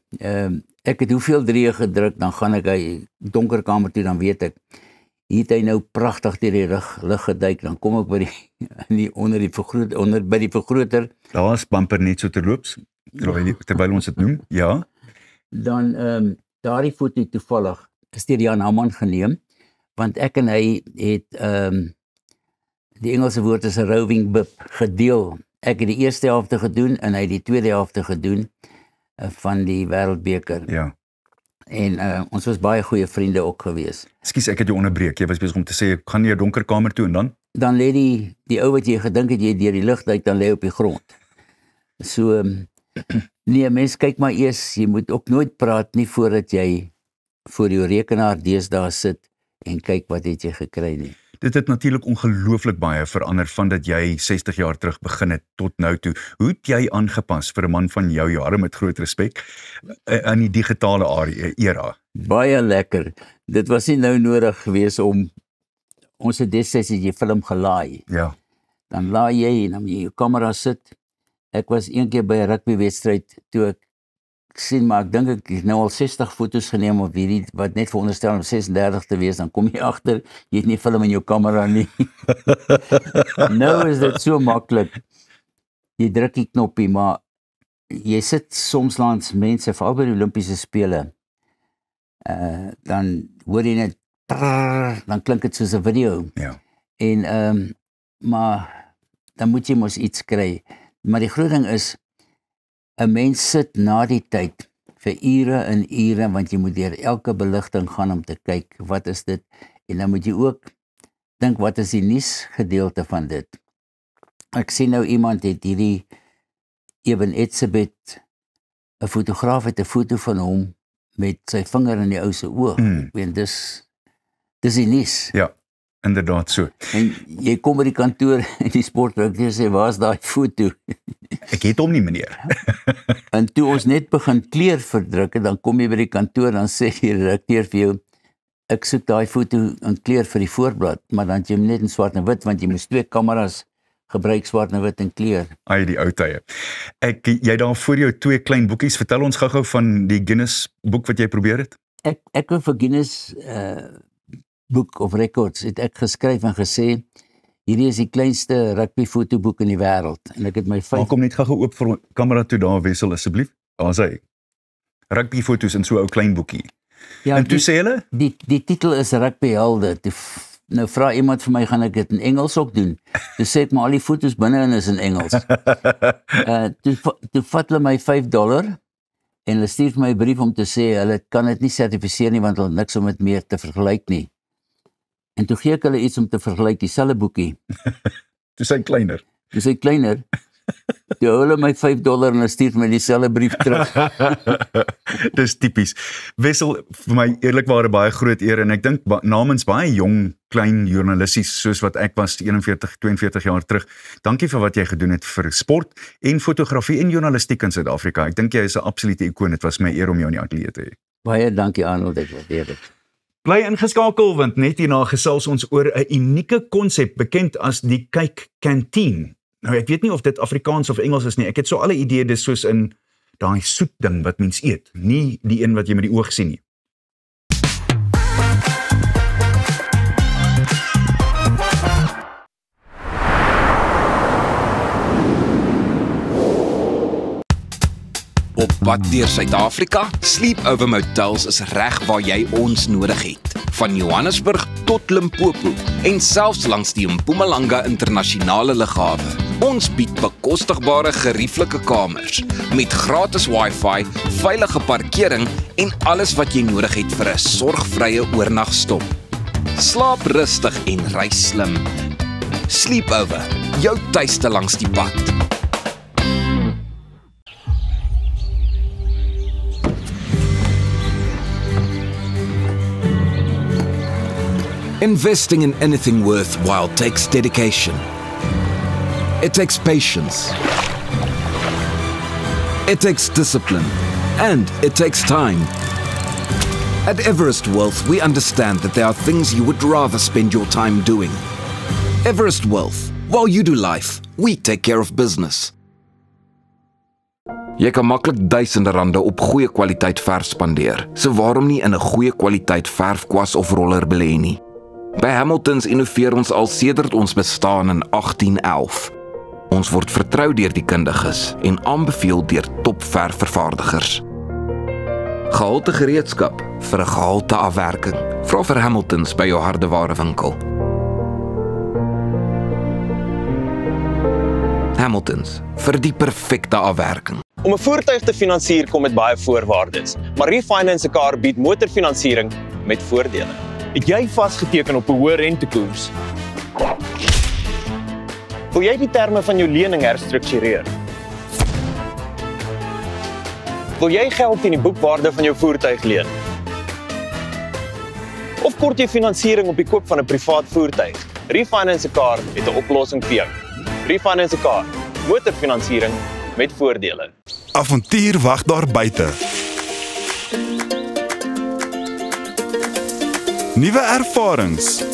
Ek het hoeveel drieë gedruk, dan gaan ek hy donker kamer toe, dan weet ek, hier het hy nou pragtig deur die lig geduik, dan kom ek by die vergroter. Daar is Bumper net so terloops. terwyl ons dit noem, ja. Dan daardie foto toevallig is deur Jan Hamman geneem, want ek en hy het die Engelse woord is 'n roving bib gedeel. Ek het die eerste helfte gedoen en hy het die tweede helfte gedoen van die Wêreldbeker. Ja. En ons was baie goeie vriende ook gewees. Ekskuus, ek het jou onderbreek. Jy was besig om te sê, gaan jy 'n donker kamer toe en dan? Dan lê die ou wat jy gedink het jy deur die lug uit, dan lê op die grond. So nee, mens kyk maar eers, jy moet ook nooit praat nie voordat jy voor jou rekenaar deesdae sit en kyk wat het jy gekry nie. Dit het natuurlik ongelooflik baie verander van dat jy 60 jaar terug begin het tot nou toe. Hoe het jy aangepas vir 'n man van jou jare met groot respek in die digitale era? Baie lekker. Dit was nie nou nodig gewees om ons het destyds jy film gelaai. Ja. Dan laai jy en dan jy jou kamera sit. Ek was een keer by 'n rugbywedstryd toe ek sien, maar ek dink ek het nou al 60 foto's geneem op hierdie wat net veronderstel om 36 te wees, dan kom jy agter jy het nie film in jou kamera nie. Nou is dit so maklik. Jy druk die knoppie, maar jy sit soms langs mense, veral by die Olimpiese spele. Dan hoor jy net dan klink dit soos 'n video. Ja. En maar dan moet jy mos iets kry. Maar die groot ding is 'n mens sit na die tyd vir ure en ure, want jy moet deur elke beligting gaan om te kyk wat is dit, en dan moet jy ook dink wat is die nuus gedeelte van dit. Ek sien nou iemand het hierdie Eben Etzebeth, 'n fotograaf het 'n foto van hom met sy vinger in die ou se oog. En dis die nuus. Ja, inderdaad so. En jy kom by die kantoor en die sportdirekteur sê, waar's daai foto? Ek het hom nie, meneer. En toe ons net begin kleur verdruk, dan kom jy by die kantoor, dan sê die redakteur vir jou, ek soek daai foto in kleur vir die voorblad, maar dan het jy hom net in swart en wit, want jy moes 2 kameras gebruik, swart en wit en kleur. Ai, die ou tye. Jy daar voor jou 2 klein boekies, vertel ons gou-gou van die Guinness boek wat jy probeer het. Ek het vir Guinness boek of records het ek geskryf en gesê, hierdie is die kleinste rugby fotoboek in die wêreld, en ek het my 5... Kom net gou oop vir kamera toe daar, Wessel, asseblief. Daar is hy. Rugby foto's in so 'n ou klein boekie. Ja, en toe sê hulle? Die titel is Rugby Helde. Nou vra iemand vir my, gaan ek dit in Engels ook doen? Toe sê ek, maar al die foto's binne-in is in Engels. Toe vat hulle my $5 en hulle stuur vir my 'n brief om te sê, hulle kan dit nie sertifiseer nie, want hulle het niks om dit meer te vergelyk nie. En toe gee ek hulle iets om te vergelyk, dieselfde boekie. Toe sy kleiner. Toe hulle my $5 en hulle stuur my dieselfde brief terug. Dis tipies. Wessel, vir my eerlikwaar baie groot eer, en ek dink namens baie jong, klein journalisties soos wat ek was 41, 42 jaar terug. Dankie vir wat jy gedoen het vir sport en fotografie en journalistiek in Suid-Afrika. Ek dink jy is 'n absolute ikoon. Dit was my eer om jou in die ateljee te hê. Baie dankie Arnold, ek waardeer dit. Bly ingeskakel, want net hierna gesels ons oor 'n unieke konsep bekend as die Kyk Kantien. Nou ek weet nie of dit Afrikaans of Engels is nie. Ek het so alle idee dis soos in daai soet ding wat mens eet, nie die een wat jy met die oog sien nie. Op pad deur Suid-Afrika, Sleepover Motels is reg waar jy ons nodig het. Van Johannesburg tot Limpopo en selfs langs die Mpumalanga internasionale lughawe. Ons bied bekostigbare gerieflike kamers met gratis wifi, veilige parkering en alles wat jy nodig het vir 'n sorgvrye oornagstop. Slaap rustig en reis slim. Sleepover, jou tuiste langs die pad. Investing in anything worthwhile takes dedication. It takes patience. It takes discipline. And it takes time. At Everest Wealth, we understand that there are things you would rather spend your time doing. Everest Wealth. While you do life, we take care of business. Jy kan maklik duisende rande op goeie kwaliteit verf spandeer. So waarom nie in 'n goeie kwaliteit verfkwas of roller belê nie? By Hamiltons innoveer ons al sedert ons bestaan in 1811. Ons word vertrou deur die kundiges en aanbeveel deur topverfvervaardigers. Gehalte gereedskap vir 'n gehalte afwerking. Vra vir Hamiltons by jou hardewarewinkel. Hamiltons, vir die perfekte afwerking. Om 'n voertuig te finansier kom met baie voorwaardes, maar Refinance 'n Car bied motorfinansiering met voordele. Het jy vasgeteken op 'n hoë rentekoers? Wil jy die terme van jou lening herstruktureer? Wil jy geld in die boekwaarde van jou voertuig leen? Of kort jy finansiering op die koop van 'n privaat voertuig? Refinance 'n Car het 'n oplossing vir jou. Refinance 'n Car, motorfinansiering met voordele. Avontuur wag daar buite. Nuwe ervarings.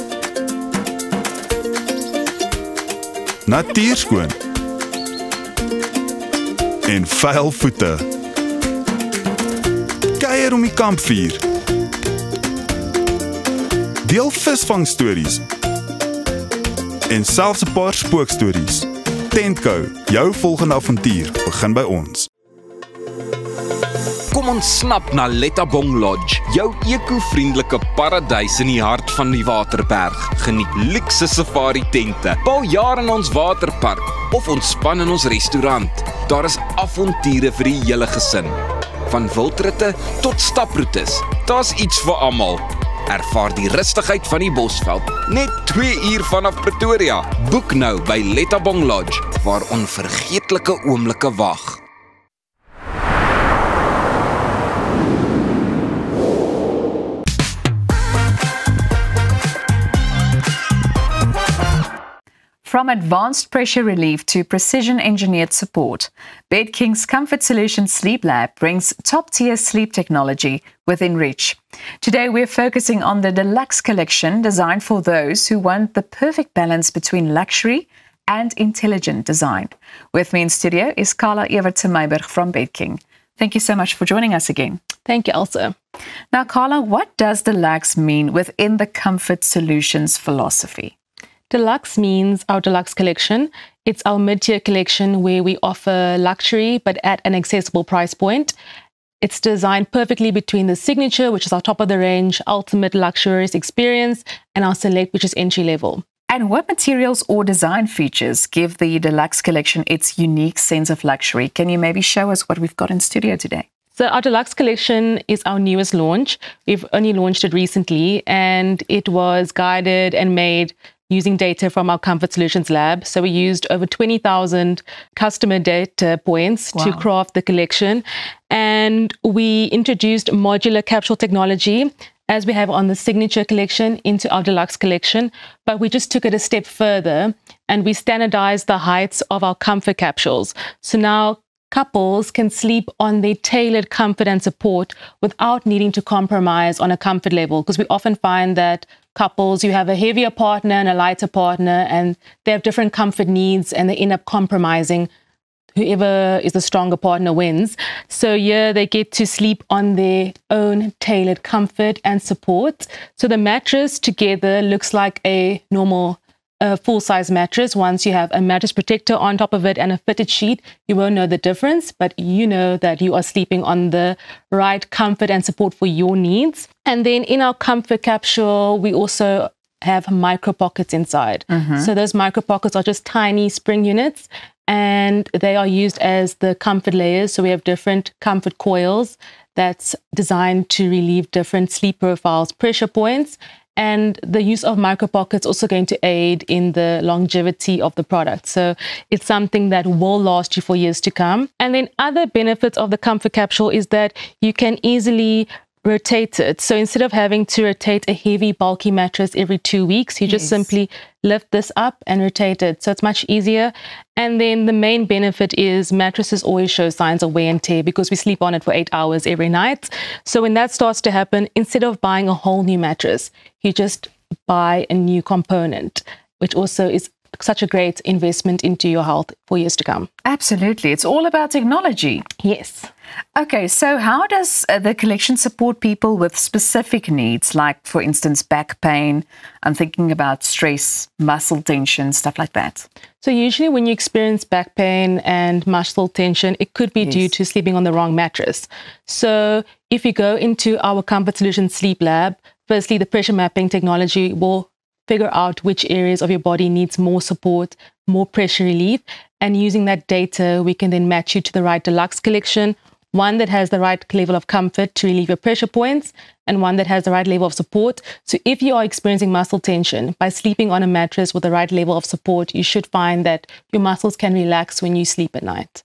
Natuurskoon. En vuil voete. Kuier om die kampvuur. Deel visvangstories. En selfs 'n paar spookstories. Tentco, jou volgende avontuur begin by ons. Kom ons snap na Lettabong Lodge, jou eko-vriendelike paradys in die hart van die Waterberg. Geniet luukse safari tente, bou jaar in ons waterpark of ontspan in ons restaurant. Daar is avonture vir die hele gesin. Van wildritte tot staproetes, daar's iets vir almal. Ervaar die rustigheid van die Bosveld, net 2 uur vanaf Pretoria. Boek nou by Lettabong Lodge, waar onvergeetlike oomblikke wag. From advanced pressure relief to precision-engineered support, BedKing's Comfort Solutions Sleep Lab brings top-tier sleep technology within reach. Today, we're focusing on the Deluxe Collection, designed for those who want the perfect balance between luxury and intelligent design. With me in studio is Carla Evert-Meiberg from BedKing. Thank you so much for joining us again. Thank you, Elsa. Now, Carla, what does Deluxe mean within the Comfort Solutions philosophy? Deluxe means our Deluxe Collection. It's our mid-tier collection where we offer luxury but at an accessible price point. It's designed perfectly between the Signature, which is our top of the range, ultimate luxurious experience, and our Select, which is entry level. And what materials or design features give the Deluxe Collection its unique sense of luxury? Can you maybe show us what we've got in studio today? So our Deluxe Collection is our newest launch. We've only launched it recently, and it was guided and made using data from our Comfort Solutions Lab. So we used over 20,000 customer data points to craft the collection. And we introduced modular capsule technology, as we have on the Signature collection, into our Deluxe Collection. But we just took it a step further and we standardized the heights of our comfort capsules. So now couples can sleep on their tailored comfort and support without needing to compromise on a comfort level, because we often find that couples, you have a heavier partner and a lighter partner, and they have different comfort needs and they end up compromising. Whoever is the stronger partner wins. So here they get to sleep on their own tailored comfort and support. So the mattress together looks like a normal full-size mattress. Once you have a mattress protector on top of it and a fitted sheet, you won't know the difference, but you know that you are sleeping on the right comfort and support for your needs. And then in our comfort capsule, we also have micro pockets inside. So those micro pockets are just tiny spring units, and they are used as the comfort layers. So we have different comfort coils that's designed to relieve different sleep profiles, pressure points. And the use of micro pockets also going to aid in the longevity of the product. So it's something that will last you for years to come. And then other benefits of the comfort capsule is that you can easily rotate it. So instead of having to rotate a heavy, bulky mattress every 2 weeks, you just simply lift this up and rotate it. So it's much easier. And then the main benefit is mattresses always show signs of wear and tear because we sleep on it for 8 hours every night. So when that starts to happen, instead of buying a whole new mattress, you just buy a new component, which also is such a great investment into your health for years to come. Absolutely. It's all about technology. Yes. Okay, so how does the collection support people with specific needs, like, for instance, back pain? I'm thinking about stress, muscle tension, stuff like that. So usually when you experience back pain and muscle tension, it could be due to sleeping on the wrong mattress. So if you go into our Comfort Solutions Sleep Lab, firstly, the pressure mapping technology will figure out which areas of your body needs more support, more pressure relief, and using that data, we can then match you to the right deluxe collection, one that has the right level of comfort to relieve your pressure points, and one that has the right level of support. So if you are experiencing muscle tension, by sleeping on a mattress with the right level of support, you should find that your muscles can relax when you sleep at night.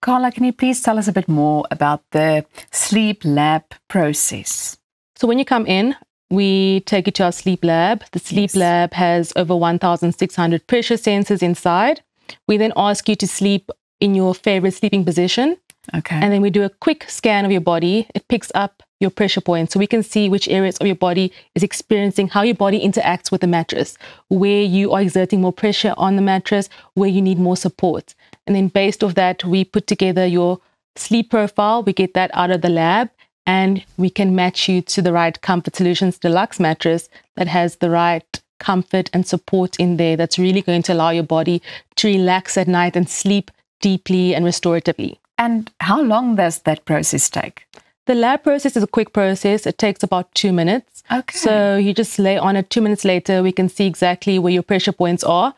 Carla, can you please tell us a bit more about the sleep lab process? So when you come in, we take you to our sleep lab. The sleep lab has over 1,600 pressure sensors inside. We then ask you to sleep in your favorite sleeping position. Okay. And then we do a quick scan of your body. It picks up your pressure points. So we can see which areas of your body is experiencing, how your body interacts with the mattress, where you are exerting more pressure on the mattress, where you need more support. And then based off that, we put together your sleep profile. We get that out of the lab, and we can match you to the right Comfort Solutions Deluxe mattress that has the right comfort and support in there that's really going to allow your body to relax at night and sleep deeply and restoratively. And how long does that process take? The lab process is a quick process. It takes about 2 minutes. Okay. So you just lay on it. 2 minutes later, we can see exactly where your pressure points are.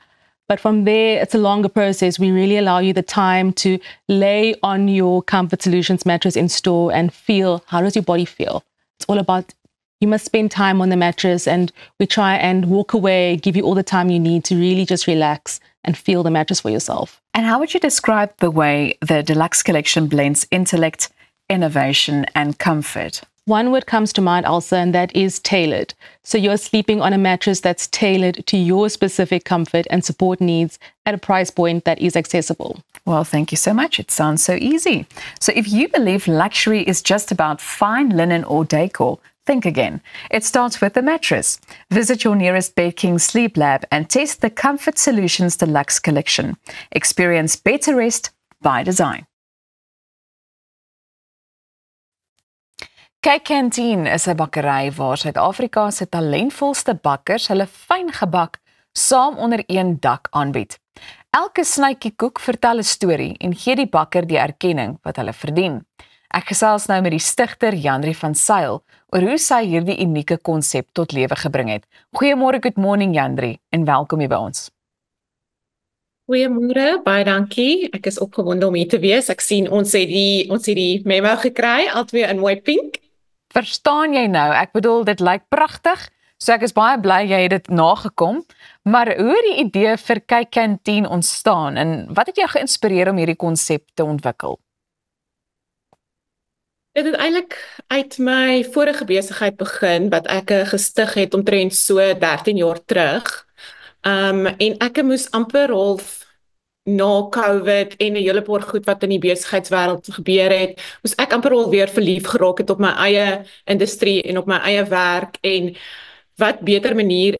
But from there, it's a longer process. We really allow you the time to lay on your Comfort Solutions mattress in store and feel, how does your body feel? It's all about, you must spend time on the mattress, and we try and walk away, give you all the time you need to really just relax and feel the mattress for yourself. And how would you describe the way the Deluxe Collection blends intellect, innovation, and comfort? One word comes to mind, Elsa, and that is tailored. So you're sleeping on a mattress that's tailored to your specific comfort and support needs at a price point that is accessible. Well, thank you so much. It sounds so easy. So if you believe luxury is just about fine linen or decor, think again. It starts with the mattress. Visit your nearest Bed King Sleep Lab and test the Comfort Solutions Deluxe Collection. Experience better rest by design. Kyk Canteen is 'n bakkery waar Suid-Afrika se talentvolste bakkers hulle fyn gebak saam onder een dak aanbied. Elke snytjie koek vertel 'n storie en gee die bakker die erkenning wat hulle verdien. Ek gesels nou met die stigter Janri van Sail oor hoe sy hierdie unieke konsep tot lewe gebring het. Goeiemôre, good morning Janri, en welkom hier by ons. Goeiemôre, baie dankie. Ek is opgewonde om hier te wees. Ek sien ons het die memo gekry, albei in mooi pink. Verstaan jy nou? Ek bedoel, dit lyk pragtig, so ek is baie bly jy het dit nagekom. Maar hoe het die idee vir Kyk Canteen ontstaan en wat het jou geïnspireer om hierdie konsep te ontwikkel? Dit het eintlik uit my vorige besigheid begin wat ek gestig het omtrent so 13 jaar terug. En ek moes amper half na COVID en 'n hele paar goed wat in die besigheidswêreld gebeur het, moes ek amper al weer verlief geraak het op my eie industrie en op my eie werk, en wat beter manier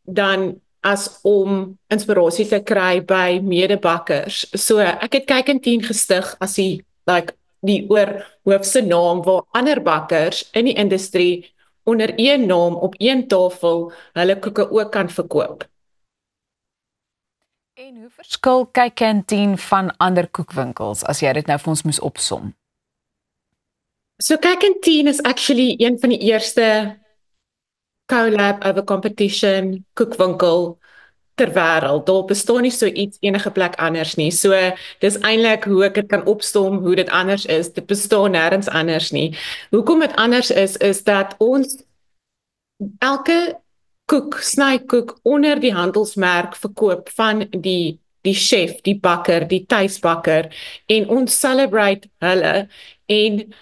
dan as om inspirasie te kry by medebakkers. So ek het Kyk Canteen gestig as die oorhoofse naam waar ander bakkers in die industrie onder een naam op een tafel hulle koeke ook kan verkoop. En hoe verskil Kyk Canteen van ander koekwinkels as jy dit nou vir ons moes opsom? So Kyk Canteen is actually een van die eerste collab over competition koekwinkel ter wêreld. Daar bestaan nie so iets enige plek anders nie. So dis eintlik hoe ek dit kan opsom, hoe dit anders is. Dit bestaan nêrens anders nie. Hoekom dit anders is dat ons elke snykoek onder die handelsmerk verkoop van die chef, die bakker, die tuisbakker, en ons celebrate hulle, en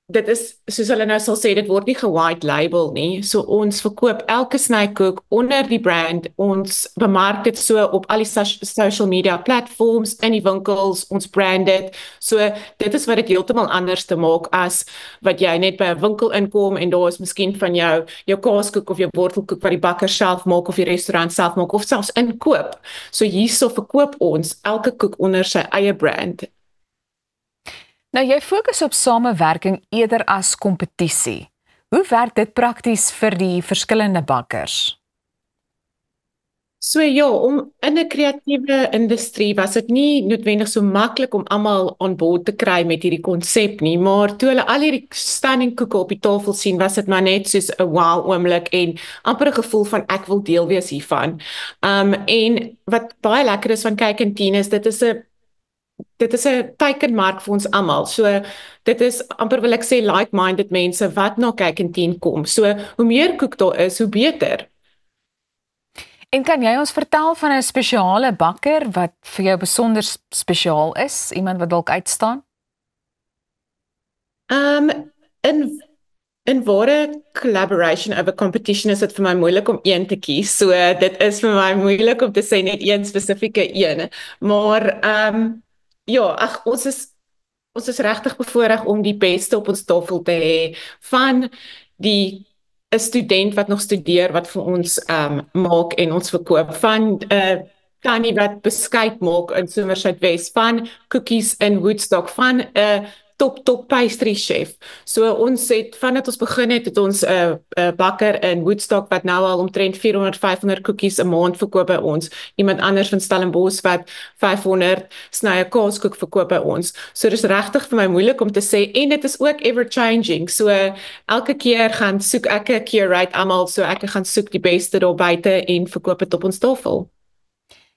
dit is soos hulle nou sal sê, dit word nie ge-white label nie. So ons verkoop elke snykoek onder die brand. Ons bemark dit so op al die social media platforms, in die winkels, ons brand dit. So dit is wat dit heeltemal anders te maak as wat jy net by 'n winkel inkom en daar is miskien van jou kaaskoek of jou wortelkoek wat die bakker self maak of die restaurant self maak of selfs inkoop. So hierso verkoop ons elke koek onder sy eie brand. Nou jy fokus op samewerking eerder as kompetisie. Hoe werk dit prakties vir die verskillende bakkers? So ja, om in 'n kreatiewe industrie was dit nie noodwendig so maklik om almal aan boord te kry met hierdie konsep nie, maar toe hulle al hierdie stunning koeke op die tafel sien, was dit maar net soos 'n wow oomblik en amper 'n gevoel van ek wil deel wees hiervan. En wat baie lekker is van Cake and Teen is dit is 'n teikenmark vir ons almal. So dit is amper wil ek sê like-minded mense wat na Cake and Teen kom. So hoe meer koek daar is, hoe beter. En kan jy ons vertel van 'n spesiale bakker wat vir jou besonder spesiaal is, iemand wat dalk uitstaan? In ware collaboration over competition is dit vir my moeilik om een te kies. So dit is vir my moeilik om te sê net een spesifieke een. Maar ja, ons is regtig bevoorreg om die beste op ons tafel te hê van 'n student wat nog studeer wat vir ons maak en ons verkoop, van tannie wat beskuit maak in Somersuidwes, van koekies in Woodstock, van 'n top pastry chef. So ons het vandat ons begin het ons 'n bakker in Woodstock wat nou al omtrent 400-500 koekies 'n maand verkoop by ons. Iemand anders van Stellenbosch wat 500 snye kaaskoek verkoop by ons. So dis regtig vir my moeilik om te sê en dit is ook ever changing. So elke keer gaan soek ek 'n curate almal, so ek gaan soek die beste daar buite en verkoop dit op ons tafel.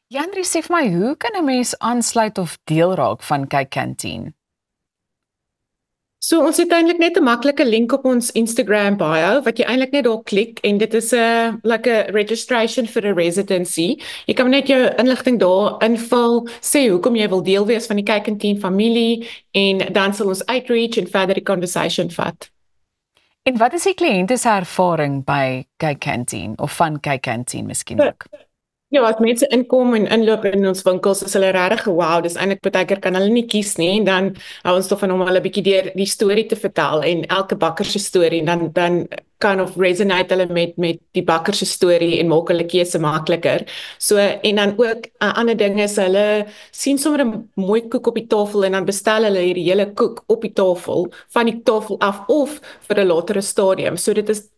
Janri, sê vir my, hoe kan 'n mens aansluit of deel raak van Cake and Teen? So ons het eintlik net 'n maklike link op ons Instagram bio wat jy eintlik net daar klik en dit is 'n registration vir 'n residency. Jy kan net jou inligting daar invul, sê hoekom jy wil deel wees van die Cake and Teen familie en dan sal ons outreach en verder die conversation vat. En wat is die kliënte se ervaring by Cake and Teen of van Cake and Teen miskien ook? Ja, as mense inkom en inloop in ons winkels, is hulle regtig wow, dis eintlik baie keer kan hulle nie kies nie en dan hou ons tog van om hulle 'n bietjie deur die storie te vertel en elke bakker se storie en dan kind of resonate hulle met die bakker se storie en maak hulle keuse makliker. So en dan ook 'n ander ding is hulle sien sommer 'n mooi koek op die tafel en dan bestel hulle hierdie hele koek op die tafel van die tafel af of vir 'n latere stadium. So dit is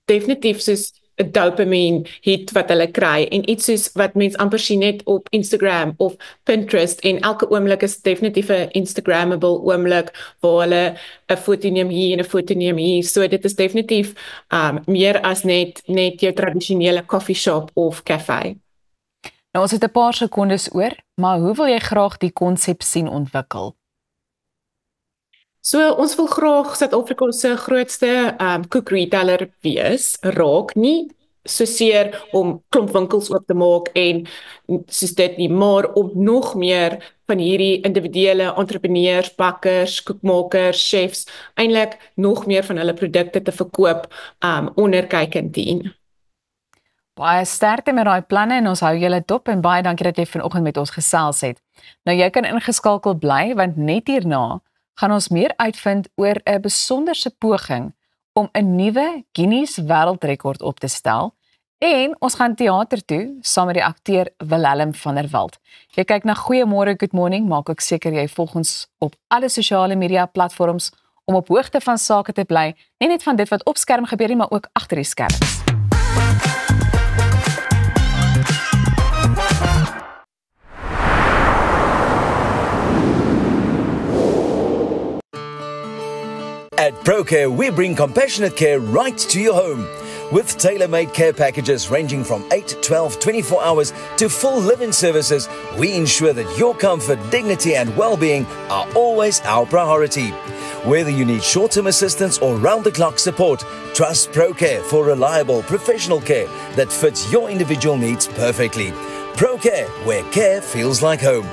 definitief soos 'n dopamine hit wat hulle kry en iets soos wat mense amper sien net op Instagram of Pinterest en elke oomblik is definitief 'n Instagrammable oomblik waar hulle 'n foto neem hier en 'n foto neem hier. So dit is definitief meer as net jou tradisionele coffee shop of cafe. Nou ons het 'n paar sekondes oor, maar hoe wil jy graag die konsep sien ontwikkel? So ons wil graag Suid-Afrika se grootste koek retailer wees, raak nie soseer om klomp winkels oop te maak en soos dit nie, maar om nog meer van hierdie individuele entrepreneurs, bakkers, koekmakers, chefs, eintlik nog meer van hulle produkte te verkoop onder Cake and Teen. Baie sterkte met daai planne en ons hou julle dop en baie dankie dat jy vanoggend met ons gesels het. Nou jy kan ingeskakel bly want net hierna gaan ons meer uitvind oor 'n besonderse poging om 'n nuwe Guinness wêreldrekord op te stel en ons gaan teater toe saam met die akteur Willem van der Walt. Jy kyk na Goeiemôre Good Morning, maak ook seker jy volg ons op alle sosiale media platforms om op hoogte van sake te bly, nie net van dit wat op skerm gebeur nie, maar ook agter die skerms. At ProCare, we bring compassionate care right to your home. With tailor-made care packages ranging from 8, 12, 24 hours to full live-in services, we ensure that your comfort, dignity and well-being are always our priority. Whether you need short-term assistance or round-the-clock support, trust ProCare for reliable professional care that fits your individual needs perfectly. ProCare, where care feels like home.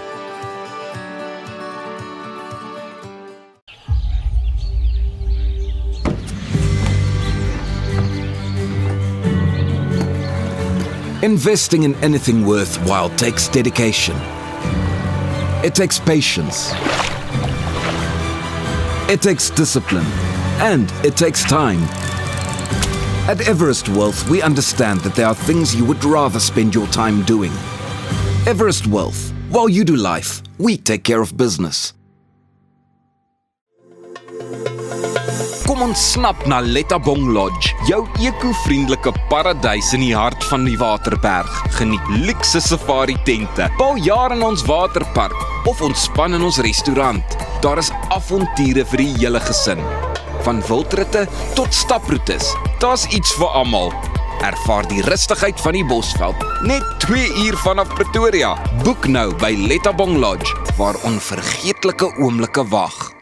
Investing in anything worthwhile takes dedication. It takes patience. It takes discipline. And it takes time. At Everest Wealth, we understand that there are things you would rather spend your time doing. Everest Wealth. While you do life, we take care of business. Kom ontsnap na Lettabong Lodge, jou eco-vriendelike paradys in die hart van die Waterberg. Geniet luukse safari tente, bou jaar in ons waterpark of ontspan in ons restaurant. Daar is avonture vir die hele gesin. Van wildritte tot staproetes, daar's iets vir almal. Ervaar die rustigheid van die Bosveld, net 2 uur vanaf Pretoria. Boek nou by Lettabong Lodge, waar onvergeetlike oomblikke wag.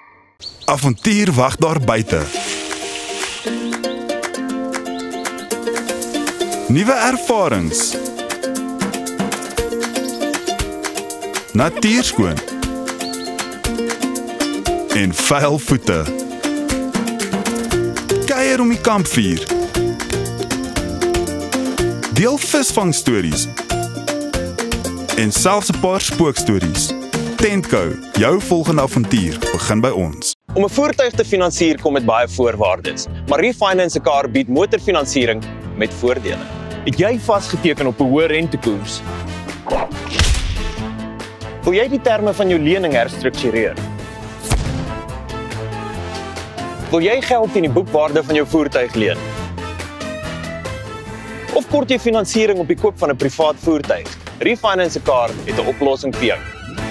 Avontuur wag daar buite. Nuwe ervarings. Natuurskoon. En vuil voete. Kuier om die kampvuur. Deel visvangstories. En selfs 'n paar spookstories. Tentco, jou volgende avontuur begin by ons. Om 'n voertuig te finansier kom met baie voorwaardes, maar Refinance 'n Car bied motorfinansiering met voordele. Het jy vasgeteken op 'n hoë rentekoers? Wil jy die terme van jou lening herstruktureer? Wil jy geld teen die boekwaarde van jou voertuig leen? Of kort jy finansiering op die koop van 'n privaat voertuig? Refinance 'n Car het 'n oplossing vir jou.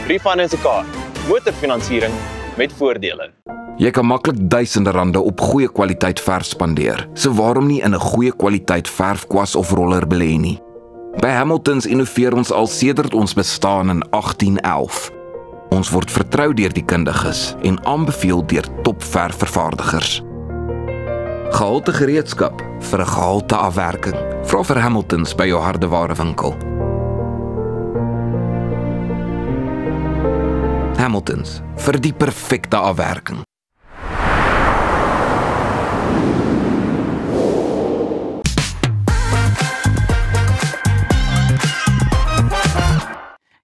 Refinance 'n Car, motorfinansiering met voordele. Jy kan maklik duisende rande op goeie kwaliteit verf spandeer. So waarom nie in 'n goeie kwaliteit verfkwas of roller belê nie? By Hamiltons innoveer ons al sedert ons bestaan in 1811. Ons word vertrou deur die kundiges en aanbeveel deur topverfvervaardigers. Gehalte gereedskap vir 'n gehalte afwerking. Vra vir Hamiltons by jou hardewarewinkel. Hamiltons, vir die perfekte afwerking.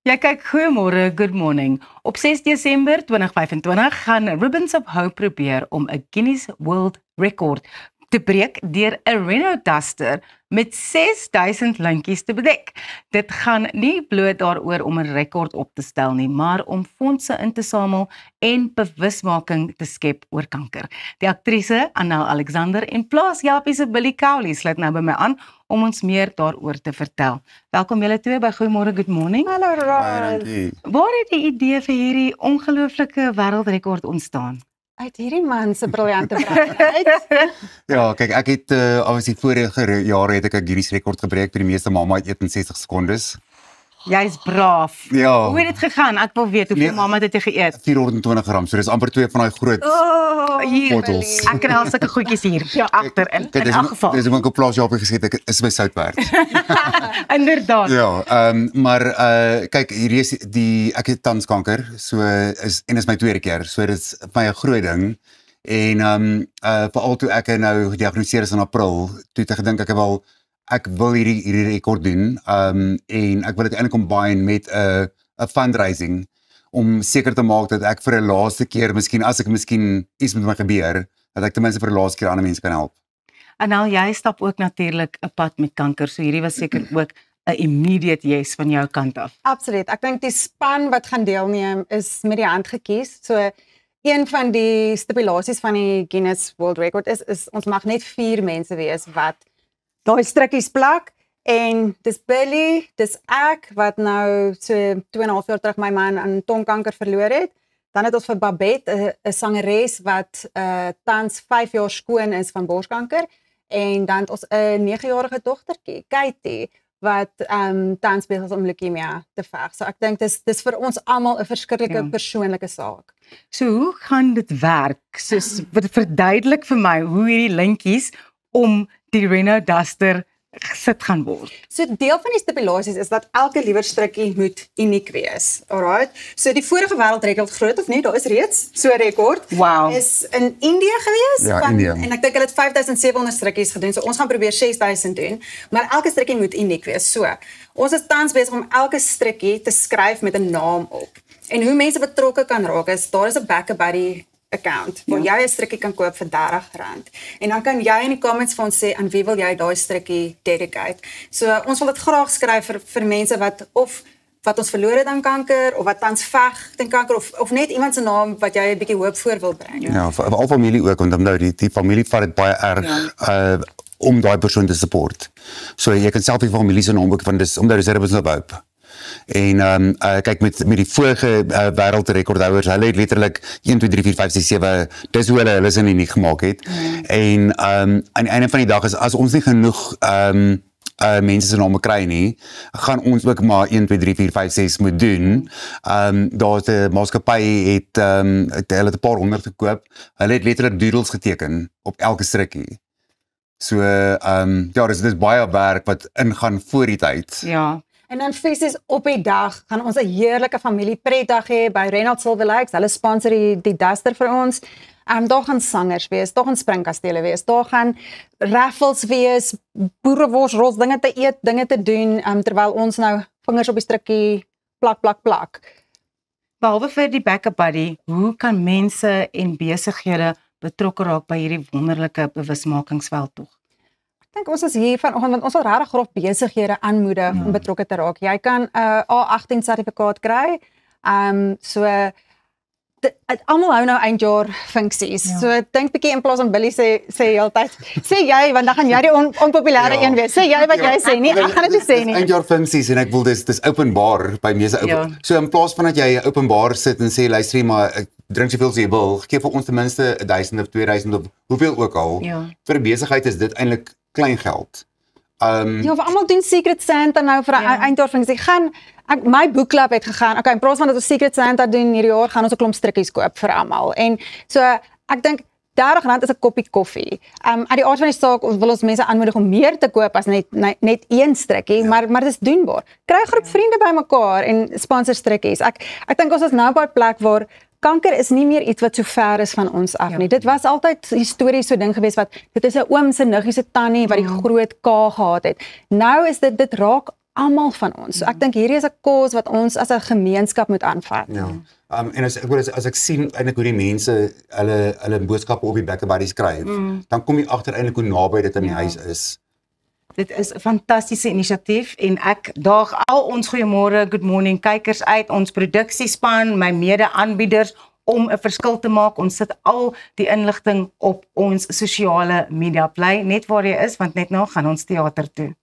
Jy kyk goeiemôre, good morning. Op 6 Desember 2025 gaan Ribbons of Hope probeer om 'n Guinness World Record te breek deur 'n Renault Duster met 6000 lintjies te bedek. Dit gaan nie bloot daaroor om 'n rekord op te stel nie, maar om fondse in te samel en bewusmaking te skep oor kanker. Die aktrise Annel Alexander en plaasjapie se Billy Cowley sluit nou by my aan om ons meer daaroor te vertel. Welkom julle twee by Goeiemôre, good morning. Hallo Ron. Waar het die idee vir hierdie ongelooflike wêreldrekord ontstaan? Uit hierdie man se briljante vraag. Ja, kyk, ek het obviously vorige jare het ek 'n Guinness rekord gebreek vir die meeste mamma uit 61 sekondes. Jy's braaf. Ja. Hoe het dit gegaan? Ek wil weet hoeveel mamma het jy geëet? 420 gram, so dis amper 2 van daai groot bottels. Ek kan al sulke goedjies hier agter in elk geval. Dis hoe ek op plaas Japie gesê het, ek is my sout werd. Inderdaad. Ja, maar kyk, hierdie is ek het tans kanker, so is my tweede keer, so dit is my 'n groot ding. En veral toe ek nou gediagnoseer is in April, toe het ek gedink ek wil hierdie rekord doen, en ek wil dit eintlik combine met 'n fundraising om seker te maak dat ek vir 'n laaste keer, as ek iets met my gebeur, dat ek ten minste vir 'n laaste keer ander mense kan help. En nou jy stap ook natuurlik 'n pad met kanker, so hierdie was seker ook 'n immediate yes van jou kant af. Absoluut. Ek dink die span wat gaan deelneem is met die hand gekies. So een van die stipulasies van die Guinness World Record is ons mag net 4 mense wees wat daai strikkies plak, en dis Billy, dis ek wat nou so 2,5 jaar terug my man aan tongkanker verloor het. Dan het ons vir Babette, 'n sangeres wat tans 5 jaar skoon is van borskanker, en dan het ons 'n 9-jarige dogtertjie, Katie, wat tans besig is om leukemia te veg. So ek dink dis vir ons almal 'n verskriklike persoonlike saak. So hoe gaan dit werk? Soos wat verduidelik vir my hoe hierdie lintjies om die Renault Duster gesit gaan word. So deel van die stipulasies is dat elke liewerstrikkie moet uniek wees. Alright. So die vorige wêreldrekord groot of nie, daar is reeds so 'n rekord. Wow. Is in Indië gewees Ja, Indië. en ek dink hulle het 5700 strikkies gedoen. So ons gaan probeer 6000 doen, maar elke strikkie moet uniek wees. So, ons is tans besig om elke strikkie te skryf met 'n naam op. En hoe mense betrokke kan raak is daar is 'n Back-a-Buddy account waar jy 'n strikkie kan koop vir R30. En dan kan jy in die comments vir ons sê aan wie wil jy daai strikkie dedicate. So ons wil dit graag skryf vir mense wat ons verloor het aan kanker of wat tans veg teen kanker of net iemand se naam wat jy 'n bietjie hoop voor wil bring. Ja, vir al familie ook want nou die familie vat dit baie erg om daai persoon te support. So jy kan self die familie se naam ook van dis omdat Reserve Business of Hope. En kyk met die vorige wêreldrekordhouers, hulle het letterlik 1 2 3 4 5 6 7 dis hoe hulle sin uniek gemaak het. En aan die einde van die dag is as ons nie genoeg mense se name kry nie, gaan ons ook maar 1 2 3 4 5 6 moet doen. Daar's 'n maatskappy het hulle het 'n paar honderd gekoop. Hulle het letterlik doodles geteken op elke strikkie. So ja, dis baie werk wat ingaan voor die tyd. Ja. En dan feestes op die dag gaan ons 'n heerlike familiepretdag hê by Reynolds Silver Lakes. Hulle sponsor die duster vir ons. Daar gaan sangers wees, daar gaan springkastele wees, daar gaan raffles wees, boerewors, rols, dinge te eet, dinge te doen, terwyl ons nou vingers op die strikkie plak. Behalwe vir die Back-a-Buddy, hoe kan mense en besighede betrokke raak by hierdie wonderlike bewusmakingsveldtog? Ek dink ons is hier vanoggend want ons wil regtig grof besighede aanmoedig om betrokke te raak. Jy kan 'n A18 sertifikaat kry. Almal hou nou eindjaar funksies. Ja. So ek dink bietjie in plaas van Billy sê heeltyd, sê jy want dan gaan jy die onpopulêre een wees. Sê jy wat jy sê nie, ek gaan dit nie sê nie. Eindjaar funksies en ek wil dis openbaar by meeste open. So in plaas van dat jy openbaar sit en sê luister maar ek drink soveel as jy wil, gee vir ons ten minste 1000 of 2000 of hoeveel ook al. Ja. Vir 'n besigheid is dit eintlik klein geld. Ja, vir almal doen Secret Santa nou vir 'n eindjaarfunksie. My boekklub het gegaan. Okay, in plaas van dat ons Secret Santa doen hierdie jaar, gaan ons 'n klomp strikkies koop vir almal. En so ek dink R30 is 'n koppie koffie. Uit die aard van die saak wil ons mense aanmoedig om meer te koop as net een strikkie, maar dit is doenbaar. Kry 'n groep vriende bymekaar en sponsor strikkies. Ek dink ons is nou by 'n plek waar kanker is nie meer iets wat so ver is van ons af nie. Dit was altyd histories so ding geweest wat dit is 'n oom se niggie se tannie wat die groot K gehad het. Nou is dit raak almal van ons. So ek dink hierdie is 'n cause wat ons as 'n gemeenskap moet aanvat. Ja. En as ek sien eintlik hoe die mense hulle boodskappe op die Back-a-Buddy skryf, dan kom jy agter eintlik hoe naby dit aan die huis is. Dit is 'n fantastiese inisiatief en ek daag al ons goeiemôre, good morning kykers uit, ons produksiespan, my mede-aanbieders om 'n verskil te maak. Ons sit al die inligting op ons sosiale media. Bly net waar jy is want net nou gaan ons teater toe.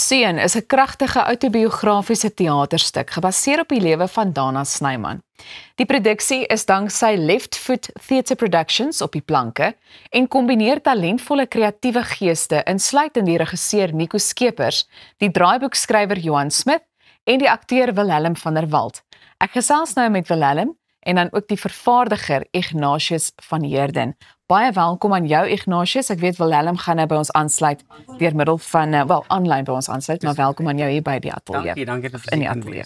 Seun is 'n kragtige autobiografiese teaterstuk gebaseer op die lewe van Dana Snyman. Die produksie is danksy Left Foot Theatre Productions op die planke en kombineer talentvolle kreatiewe geeste insluitend die regisseur Nico Skeepers, die draaiboekskrywer Johan Smith en die akteur Wilhelm van der Walt. Ek gesels nou met Wilhelm en dan ook die vervaardiger Ignatius van Heerden. Baie welkom aan jou Ignatius. Ek weet Wilhelm gaan nou by ons aansluit deur middel van aanlyn by ons aansluit, maar welkom aan jou hier by die ateljee. Dankie in die ateljee.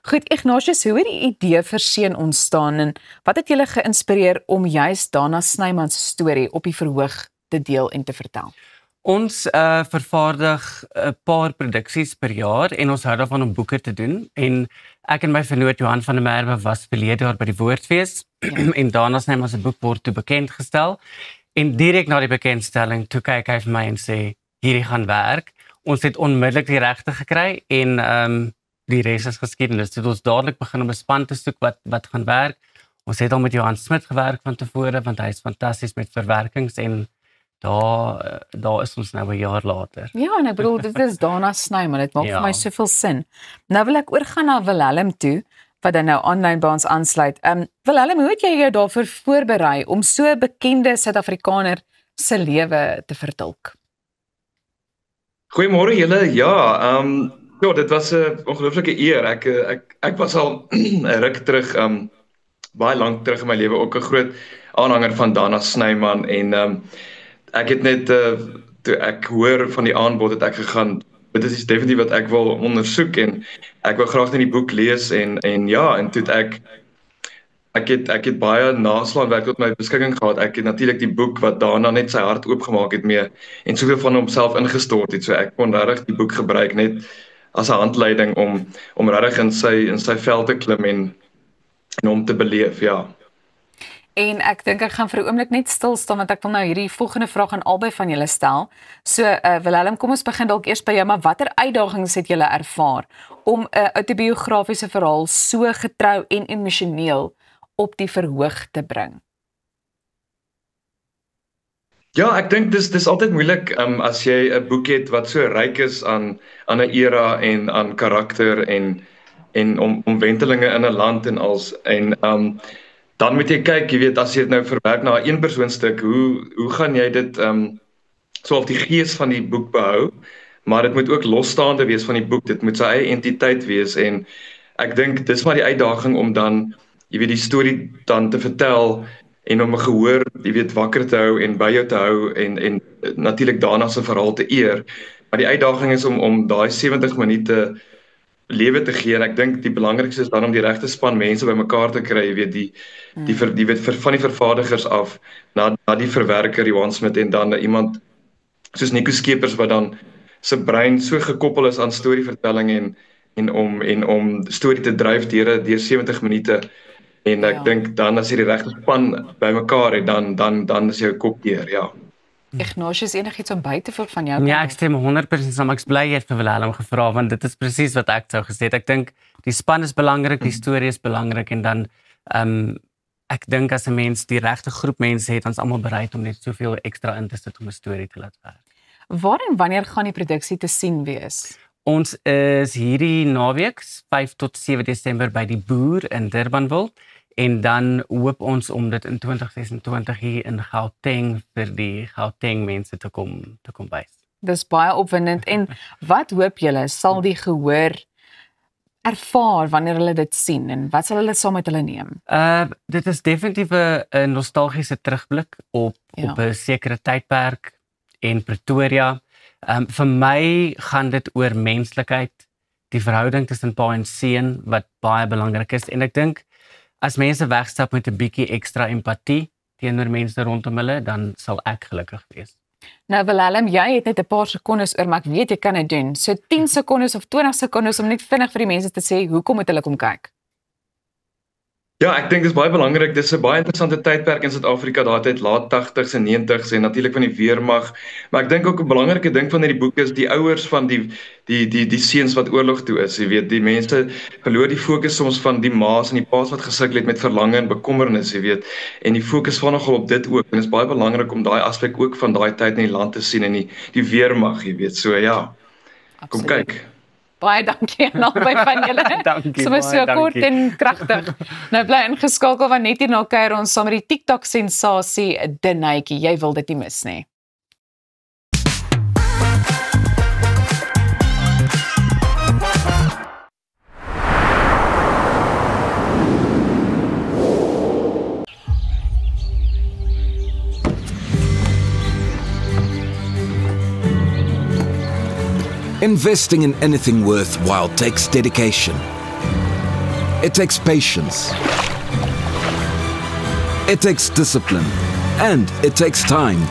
Goed Ignatius, hoe het die idee vir Seun ontstaan en wat het julle geïnspireer om juist Dana Snyman se storie op die verhoog te deel en te vertel? Ons vervaardig 'n paar produksies per jaar en ons hou daarvan om boeke te doen. En ek en my vernoot Johan van der Merwe was verlede jaar by die Woordfees en daarna sny ons 'n boek word toe bekendgestel. En direk na die bekendstelling toe kyk hy vir my en sê hierdie gaan werk. Ons het onmiddellik die regte gekry en die res is geskiedenis. Toe het ons dadelik begin om 'n span te soek wat gaan werk. Ons het al met Johan Smit gewerk van tevore want hy is fantasties met verwerkings en daar is ons nou 'n jaar later. Ja, en ek bedoel dit is Dana Snyman, dit maak vir my soveel sin. Nou wil ek oorgaan na Wilhelm toe wat dan nou aanlyn by ons aansluit. Wilhelm, hoe het jy jou daarvoor voorberei om so 'n bekende Suid-Afrikaner se lewe te vertolk? Goeiemôre julle. Ja, dit was 'n ongelooflike eer. Ek was al 'n ruk terug, baie lank terug in my lewe ook 'n groot aanhanger van Dana Snyman en ek het net toe ek hoor van die aanbod het ek gegaan. Dit is definitief wat ek wil ondersoek en ek wil graag net die boek lees en toe ek het baie naslaanwerk tot my beskikking gehad. Ek het natuurlik die boek wat Dana net sy hart oopgemaak het mee en soveel van homself ingestort het. So ek kon regtig die boek gebruik net as 'n handleiding om regtig in sy vel te klim en om te beleef, ja. En ek dink ek gaan vir 'n oomblik net stil staan want ek wil nou hierdie volgende vraag aan albei van julle stel. So Wilhelm, kom ons begin dalk eers by jou, maar watter uitdagings het julle ervaar om 'n autobiografiese verhaal so getrou en emosioneel op die verhoog te bring? Ja, ek dink dis altyd moeilik as jy 'n boek het wat so ryk is aan 'n era en aan karakter en omwentelinge in 'n land en als dan moet jy kyk, jy weet, as jy dit nou verwerk na 'n eenpersoonstuk, hoe gaan jy dit so op die gees van die boek behou, maar dit moet ook losstaande wees van die boek, dit moet sy eie entiteit wees en ek dink dis maar die uitdaging om dan, jy weet, die storie dan te vertel en om 'n gehoor, jy weet, wakker te hou en by jou te hou en natuurlik Dana se verhaal te eer. Maar die uitdaging is om daai 70 minute lewe te gee en ek dink die belangrikste is dan om die regte span mense bymekaar te kry, jy weet die van die vervaardigers af na die verwerker Johan Smit en dan iemand soos Nico Skeepers wat dan se brein so gekoppel is aan storievertelling en om storie te dryf deur 70 minute en ek dink dan as jy die regte span bymekaar het dan is jou kop deur, ja. Ignatius, enigiets om by te voeg van jou? Ja, ek stem 100% saam. Ek's bly jy het vir Wilhelm gevra want dit is presies wat ek sou gesê het. Ek dink die span is belangrik, die storie is belangrik en dan ek dink as 'n mens die regte groep mense het, dan is almal bereid om net soveel ekstra in te sit om 'n storie te laat werk. Waar en wanneer gaan die produksie te sien wees? Ons is hierdie naweek 5 tot 7 Desember by die Boer in Durbanville. En dan hoop ons om dit in 2026 hier in Gauteng vir die Gauteng mense te kom wys. Dis baie opwindend en wat hoop julle sal die gehoor ervaar wanneer hulle dit sien en wat sal hulle saam met hulle neem? Dit is definitief 'n nostalgiese terugblik op 'n sekere tydperk en Pretoria. Vir my gaan dit oor menslikheid, die verhouding tussen pa en seun wat baie belangrik is en ek dink as mense wegstap met 'n bietjie ekstra empatie teenoor mense rondom hulle, dan sal ek gelukkig wees. Nou Wilhelm, jy het net 'n paar sekondes oor, maar ek weet jy kan dit doen. So 10 sekondes of 20 sekondes om net vinnig vir die mense te sê hoekom moet hulle kom kyk? Ja, ek dink dit is baie belangrik. Dis 'n baie interessante tydperk in Suid-Afrika, daai tyd laat 80s en 90s en natuurlik van die weermag. Maar ek dink ook 'n belangrike ding van hierdie boek is die ouers van die seuns wat oorlog toe is. Jy weet, die mense verloor die fokus soms van die ma's en die pa's wat gesukkel het met verlange en bekommernis, jy weet. En die fokus van nogal op dit ook. En dit is baie belangrik om daai aspek ook van daai tyd in die land te sien en die weermag, jy weet. So ja. Kom kyk. Baie dankie aan albei van julle. Dankie. Soms so kort en kragtig. Nou bly ingeskakel want net hierna kuier ons saam met die TikTok sensasie Dinetjie. Jy wil dit nie mis nie. Investing in anything worthwhile takes dedication. It takes patience. It takes discipline. And it takes time.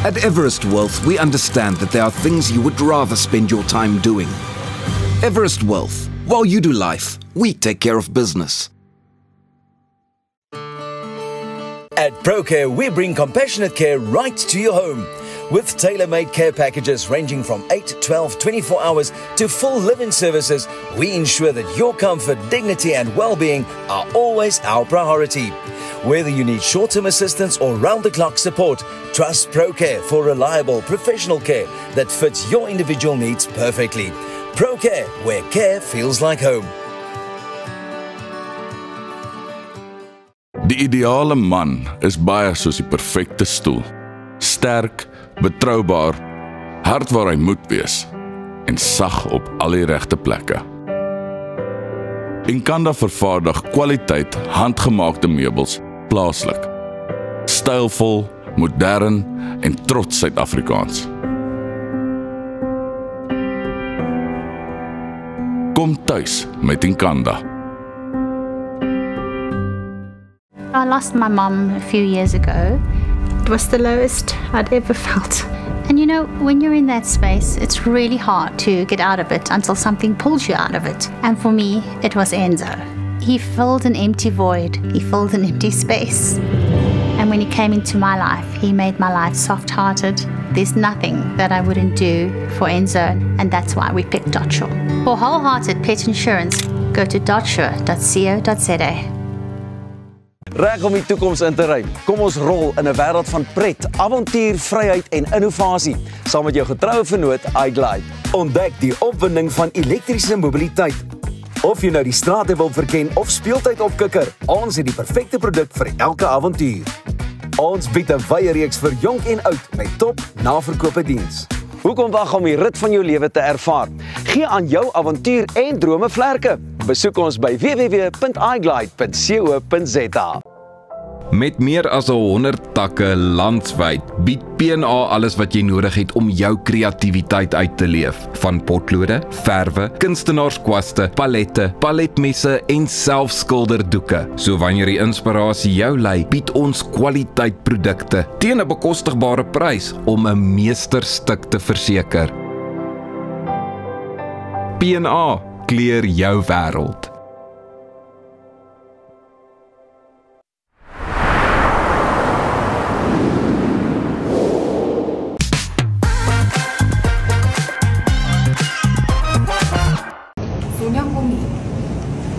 At Everest Wealth, we understand that there are things you would rather spend your time doing. Everest Wealth. While you do life, we take care of business. At ProCare, we bring compassionate care right to your home. With tailor-made care packages ranging from 8, 12, 24 hours to full living services, we ensure that your comfort, dignity and well-being are always our priority. Whether you need short-term assistance or round-the-clock support, trust ProCare for reliable, professional care that fits your individual needs perfectly. ProCare, where care feels like home. Die ideale man is baie soos die perfekte stoel. Sterk, betroubaar, hard waar hy moet wees en sag op al die regte plekke. Inkanda vervaardig kwaliteit handgemaakte meubels plaaslik. Stylvol, modern en trots Suid-Afrikaans. Kom tuis met Inkanda. I lost my mum a few years ago. It was the lowest I'd ever felt. And you know, when you're in that space, it's really hard to get out of it until something pulls you out of it. And for me, it was Enzo. He filled an empty void. He filled an empty space. And when he came into my life, he made my life soft-hearted. There's nothing that I wouldn't do for Enzo, and that's why we picked Dotsure. For wholehearted pet insurance, go to dotsure.co.za. Reg om die toekoms in te ry. Kom ons rol in 'n wêreld van pret, avontuur, vryheid en innovasie saam met jou getroue vennoot iGlide. Ontdek die opwinding van elektriese mobiliteit. Of jy nou die strate wil verken of speeltyd opkikker, ons het die perfekte produk vir elke avontuur. Ons bied 'n wye reeks vir jonk en oud met top naverkope diens. Hoekom wag om die rit van jou lewe te ervaar? Gee aan jou avontuur en drome vlerke. Besoek ons by www.iglide.co.za. Met meer as 100 takke landwyd bied P&A alles wat jy nodig het om jou kreatiwiteit uit te leef. Van potlode, verwe, kunstenaarskwaste, palette, paletmesse en selfskilderdoeke. So wanneer die inspirasie jou lei, bied ons kwaliteitprodukte teen 'n bekostigbare prys om 'n meesterstuk te verseker. P&A kleur jou wêreld.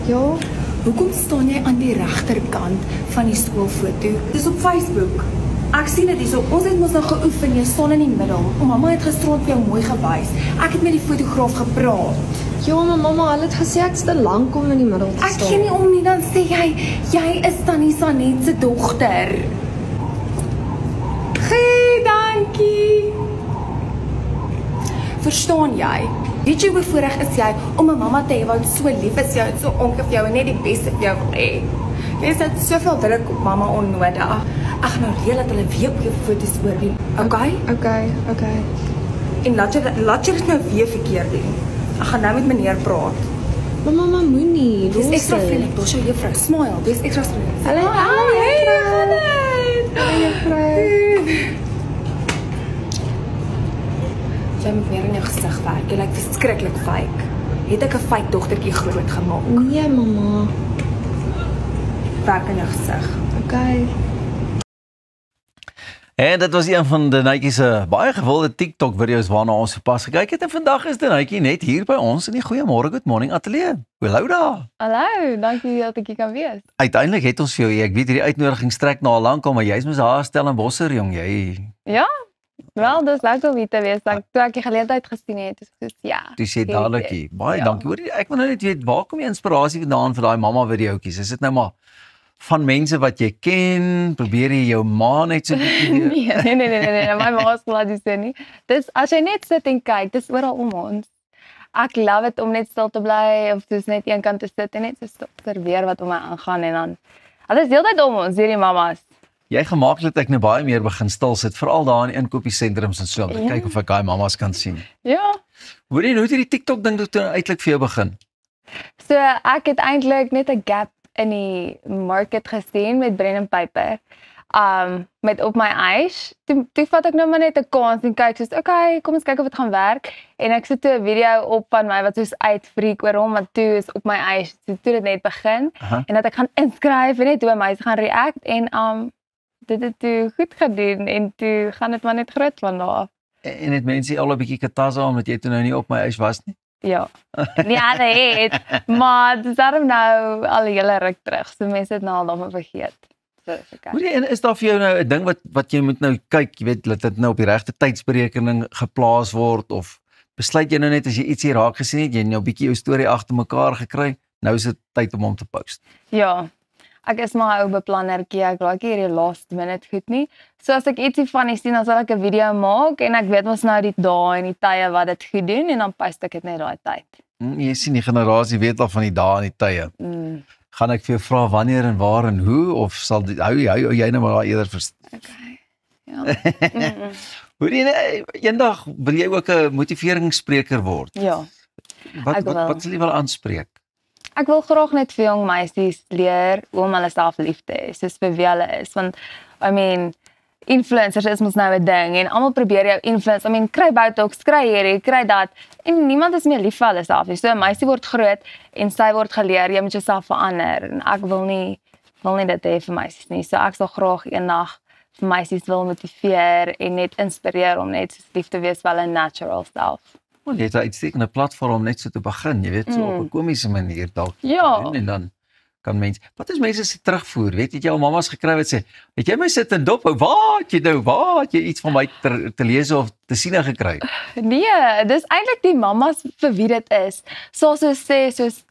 Ja, hoekom staan jy aan die regterkant van die skoolfoto? Dis op Facebook. Ek sien dit hierso. Ons het mos nog geoefen, jy staan in die middel. Mamma het gisterond vir jou mooi gewys. Ek het met die fotograaf gepraat. Ja, maar mamma, hulle het gesê ek's te lank om in die middel te staan. Ek gee nie om nie, dan sê jy is Tannie Sanet se dogter. Gee, dankie. Verstaan jy? Weet jy hoe bevoorreg is jy om 'n mamma te hê wat so lief is jou en so onke vir jou en net die beste vir jou wil hê? Jy sit soveel druk op mamma onnodig. Ek gaan nou reël dat hulle weer op jou foto's oordeel. Okay? Okay. En laat jy dit nou weer verkeerd doen. Ek gaan nou met meneer praat. Maar mamma moenie. Dis extra vriendelik. Dis jou juffrou. Smile. Dis extra vriendelik. Hallo. Jy moet meer in jou gesig werk. Jy lyk verskriklik fake. Het ek 'n fake dogtertjie groot gemaak? Nee, mamma. Werk in jou gesig. Okay. En dit was een van Denetjie se baie gewilde TikTok video's waarna ons sopas gekyk het en vandag is Denetjie net hier by ons in die Goeiemôre Good Morning Ateljee. Hallo daar. Hallo, dankie dat ek hier kan wees. Uiteindelik het ons vir jou, ek weet hierdie uitnodiging strek na al lank al, maar jy's mos daar stel in Bosser jong, jy. Ja. Wel, dis lekker om hier te wees. Toe ek die geleentheid gesien het, dis ja. Dis jy dadelik hier. Baie dankie. Hoor, ek wil nou net weet waar kom jy inspirasie vandaan vir daai mamma videoetjies? Is dit nou maar van mense wat jy ken? Probeer jy jou ma net so 'n bietjie? Nee, my ma is glad dis nie. Dis as jy net sit en kyk, dis oral om ons. Ek love dit om net stil te bly of dis net een kant te sit en net so observeer wat om my aangaan en dan alles is heeltyd om ons, hierdie mammas. Jy gemaaklik dat ek nou baie meer begin stil sit, veral daar in inkopiesentrums en so, om te kyk of ek daai mammas kan sien. Ja. Hoor jy, hoe het hierdie TikTok ding toe uiteindelik vir jou begin? So ek het eintlik net 'n gap in die market gesien met Brennan Piper. met op my eis. Toe vat ek nou maar net 'n kans en kyk soos, okay, kom ons kyk of dit gaan werk. En ek sit toe 'n video op van my wat soos uitfreak oor hom, want toe is op my eis, toe dit net begin en dat ek gaan inskryf en net hoe mense gaan react en dit het toe goed gedoen en toe gaan dit maar net groot van daar af. En het mense al 'n bietjie katasa omdat jy toe nou nie op my eis was nie? Ja. Nie alle het, maar dit is daarom nou al 'n hele ruk terug. So mense het nou al daarvan vergeet. En is daar vir jou nou 'n ding wat jy moet nou kyk, jy weet, dat dit nou op die regte tydsberekening geplaas word of besluit jy nou net as jy iets hier raak gesien het, jy nou 'n bietjie jou storie agter mekaar gekry, nou is dit tyd om hom te post. Ja. Ek is maar 'n ou beplannertjie, ek raak hierdie last minute goed nie. So as ek ietsie van sien, dan sal ek 'n video maak en ek weet mos nou die dae en die tye wat dit goed doen en dan post ek dit net daai tyd. Jy sien die generasie weet al van die dae en die tye. Gaan ek vir jou vra wanneer en waar en hoe of sal hou jy nou maar daar eerder Okay. Ja. Hoor jy eendag wil jy ook 'n motiveringsspreker word? Ja. Wat sal jy wil aanspreek? Ek wil graag net vir jong meisies leer hoe om hulle self lief te hê, soos vir wie hulle is, want I mean influencers is mos nou 'n ding en almal probeer jou influence. I mean kry botox, kry hierdie, kry dat en niemand is meer lief vir hulle self nie. So 'n meisie word groot en sy word geleer jy moet jouself verander en ek wil nie dit hê vir meisies nie. So ek sal graag eendag vir meisies wil motiveer en net inspireer om net lief te wees vir hulle natural self. Jy het 'n uitstekende platform om net so te begin, jy weet, so op 'n komiese manier dalk. Ja. En dan kan mense, wat is mense se terugvoer? Weet jy al mammas gekry wat sê, het jy my sit en dop hou? Waar het jy iets van my te lees of te sien gekry? Nee, dis eintlik die mammas vir wie dit is. Soos sê soos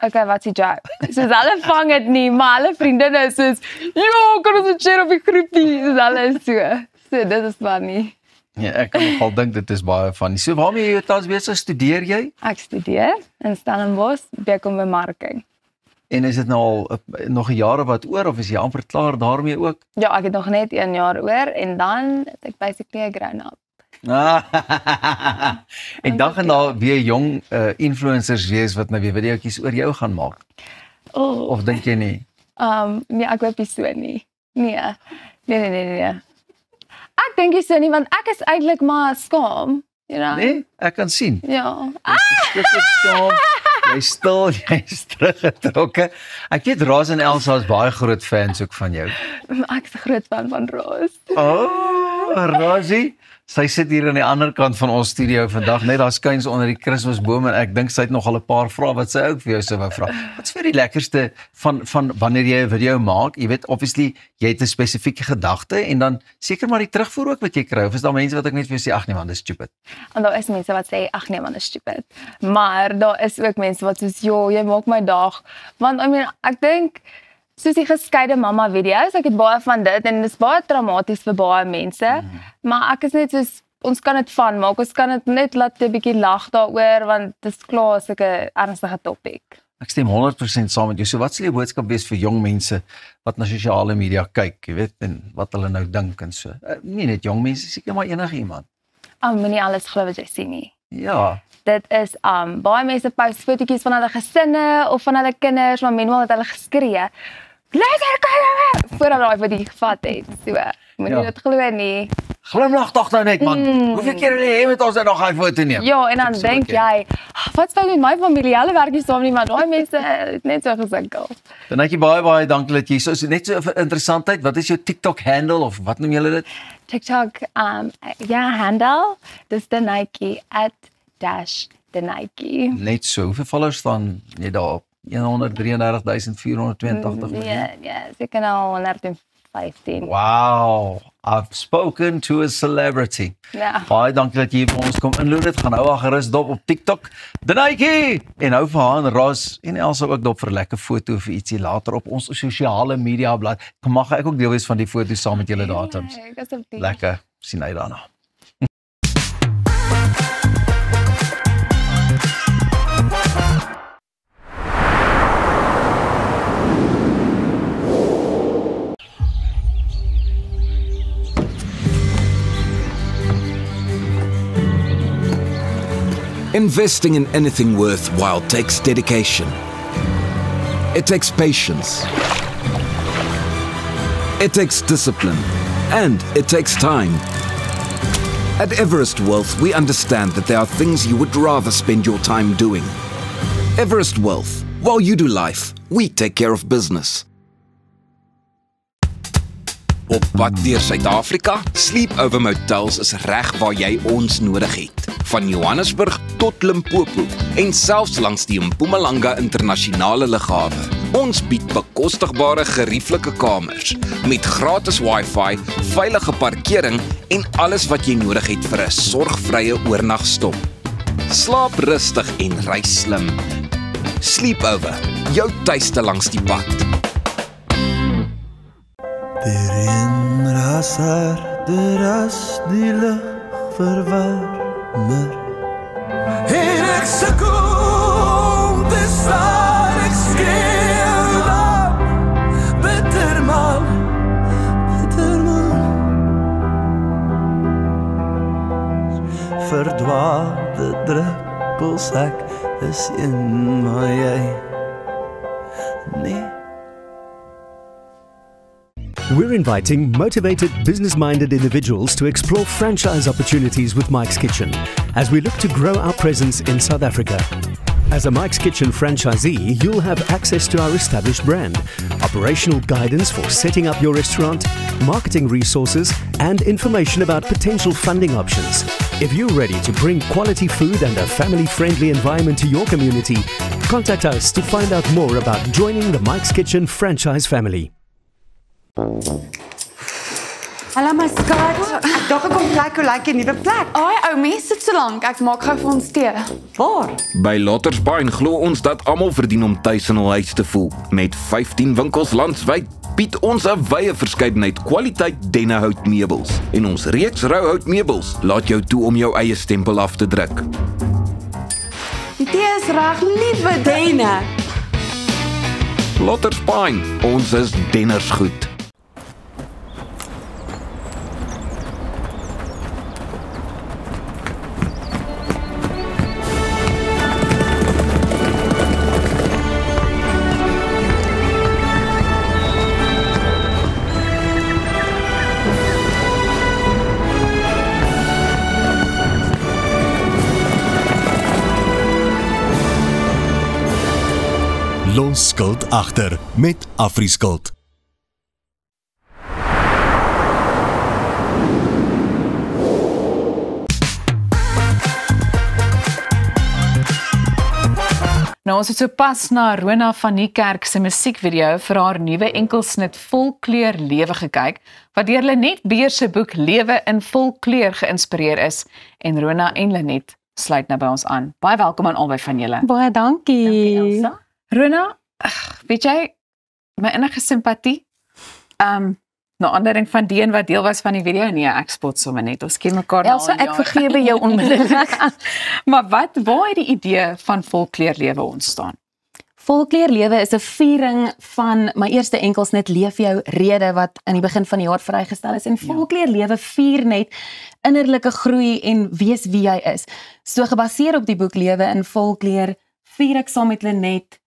okay, wat s'ie joke? Soos hulle vang dit nie, maar hulle vriendinne is soos, "Jo, kan ons dit share op die groepie?" Soos hulle is so. So dit is funny. Ja, ek kan nogal dink dit is baie funny. So waarmee jy tans besig studeer jy? Ek studeer in Stellenbosch, bemarking. En is dit nou al nog 'n jaar wat oor of is jy amper klaar daarmee ook? Ja, ek het nog net 1 jaar oor en dan het ek basically 'n grown up. Ek dink en daar weer jong influencers wees wat nou weer videoetjies oor jou gaan maak. Of dink jy nie? Nee, ek hoop nie so nie. Nee. Ek dink nie so nie want ek is eintlik maar skaam, you know. Nee, ek kan sien. Ja. Dit is skaam. Jy stil, jy's teruggetrokke. Ek weet Roz en Elsa is baie groot fans ook van jou. Ek is 'n groot fan van Roz. Rosie, sy sit hier aan die ander kant van ons studio vandag, net daar skuins onder die Kersboom en ek dink sy het nog al 'n paar vrae wat sy ook vir jou sou wou vra. Wat is vir die lekkerste van wanneer jy 'n video maak? Jy weet obviously jy het 'n spesifieke gedagte en dan seker maar die terugvoer ook wat jy kry. Of is daar mense wat ek net vir jou sê ag nee man, dis stupid. En daar is mense wat sê ag nee man, dis stupid. Maar daar is ook mense wat sê jy maak my dag. Want I mean, ek dink soos die geskeide mamma video's, ek het baie van dit en dit is baie traumaties vir baie mense, maar ek is net soos, ons kan dit van maak, ons kan dit net laat 'n bietjie lag daaroor, want dit is klaar so 'n ernstige topik. Ek stem 100% saam met jou. So wat sal die boodskap wees vir jong mense wat na sosiale media kyk, jy weet, en wat hulle nou dink en so? Nie net jong mense, seker maar enige iemand. Moenie alles glo wat jy sien nie. Ja. Dit is baie mense post fotootjies van hulle gesinne of van hulle kinders, maar mense het hulle geskree. Lekker kyk voordat daai wat jy gevat het. So, moenie dit glo nie. Glimlag tog nou net man. Hoeveel keer wil jy met ons nog 'n foto neem? Ja, en dan dink jy, wat sou met my familie? Hulle werk nie saam nie, maar daai mense het net so gesukkel. Dan net jy baie dankie dat jy so net so vir interessantheid. Wat is jou TikTok handle of wat noem julle dit? TikTok handle, dis the Nike @-the-Nike. Net so. Hoeveel followers staan jy daarop? 133.482. Ja, seker nou 115. Wow, I've spoken to a celebrity. Ja. Baie dankie dat jy vir ons kom inloer. Dit gaan nou al gerus dop op TikTok. The Nike! En nou vir haar en Roz en Elsa ook dop vir 'n lekker foto vir ietsie later op ons sosiale media blad. Mag ek ook deel wees van die foto's saam met julle datums. Lekker. Sien uit daarna. Investing in anything worthwhile takes dedication. It takes patience. It takes discipline, and it takes time. At Everest Wealth, we understand that there are things you would rather spend your time doing. Everest Wealth. While you do life, we take care of business. Op pad deur Suid-Afrika, Sleepover Motels is reg waar jy ons nodig het. Van Johannesburg tot Limpopo en selfs langs die Mpumalanga internasionale lughawe. Ons bied bekostigbare gerieflike kamers met gratis Wi-Fi, veilige parkering en alles wat jy nodig het vir 'n sorgvrye oornagstop. Slaap rustig en reis slim. Sleepover, jou tuiste langs die pad. Erin rasarder as die lug verwarmer. En ek sukkel om te staan, ek skreeu dan, bitter man. Verdwaalde druppels, ek is een, maar jy nee. We're inviting motivated, business-minded individuals to explore franchise opportunities with Mike's Kitchen as we look to grow our presence in South Africa. As a Mike's Kitchen franchisee, you'll have access to our established brand, operational guidance for setting up your restaurant, marketing resources, and information about potential funding options. If you're ready to bring quality food and a family-friendly environment to your community, contact us to find out more about joining the Mike's Kitchen franchise family. Hallo my skat, dog ek kom kyk hoe lyk die nuwe plek. Ai, ou mens sit so lank, ek maak gou vir ons tee. Waar? By Lottersbaai glo ons dat almal verdien om tuis in hul huis te voel. Met 15 winkels landwyd bied ons 'n wye verskeidenheid kwaliteit dennehout meubels. En ons reeks rouhout meubels laat jou toe om jou eie stempel af te druk. Die tee is reg, liewe denne. Lottersbaai, ons is denners goed. Los skuld agter met Afriskuld. Nou ons het sopas na Rona van die Kerk se musiekvideo vir haar nuwe enkelsnit Volkleur Lewe gekyk, wat deur Lenet Beer se boek Lewe in Volkleur geïnspireer is. En Rona en Lenet sluit nou by ons aan. Baie welkom aan albei van julle. Baie dankie. Dankie Elsa. Rona, weet jy, my innige simpatie, na aandering van die een wat deel was van die video, nee, ek spot sommer net, ons ken mekaar nou al Elsa, ek jare. vergewe jou onmiddellik. Maar waar het die idee van Volkleur Lewe ontstaan? Volkleur Lewe is 'n viering van my eerste enkelsnit Leef jou rede wat in die begin van die jaar vrygestel is. En Volkleur Lewe vier net innerlike groei en wees wie jy is. So gebaseer op die boek Lewe in Volkleur vier ek saam met Lenet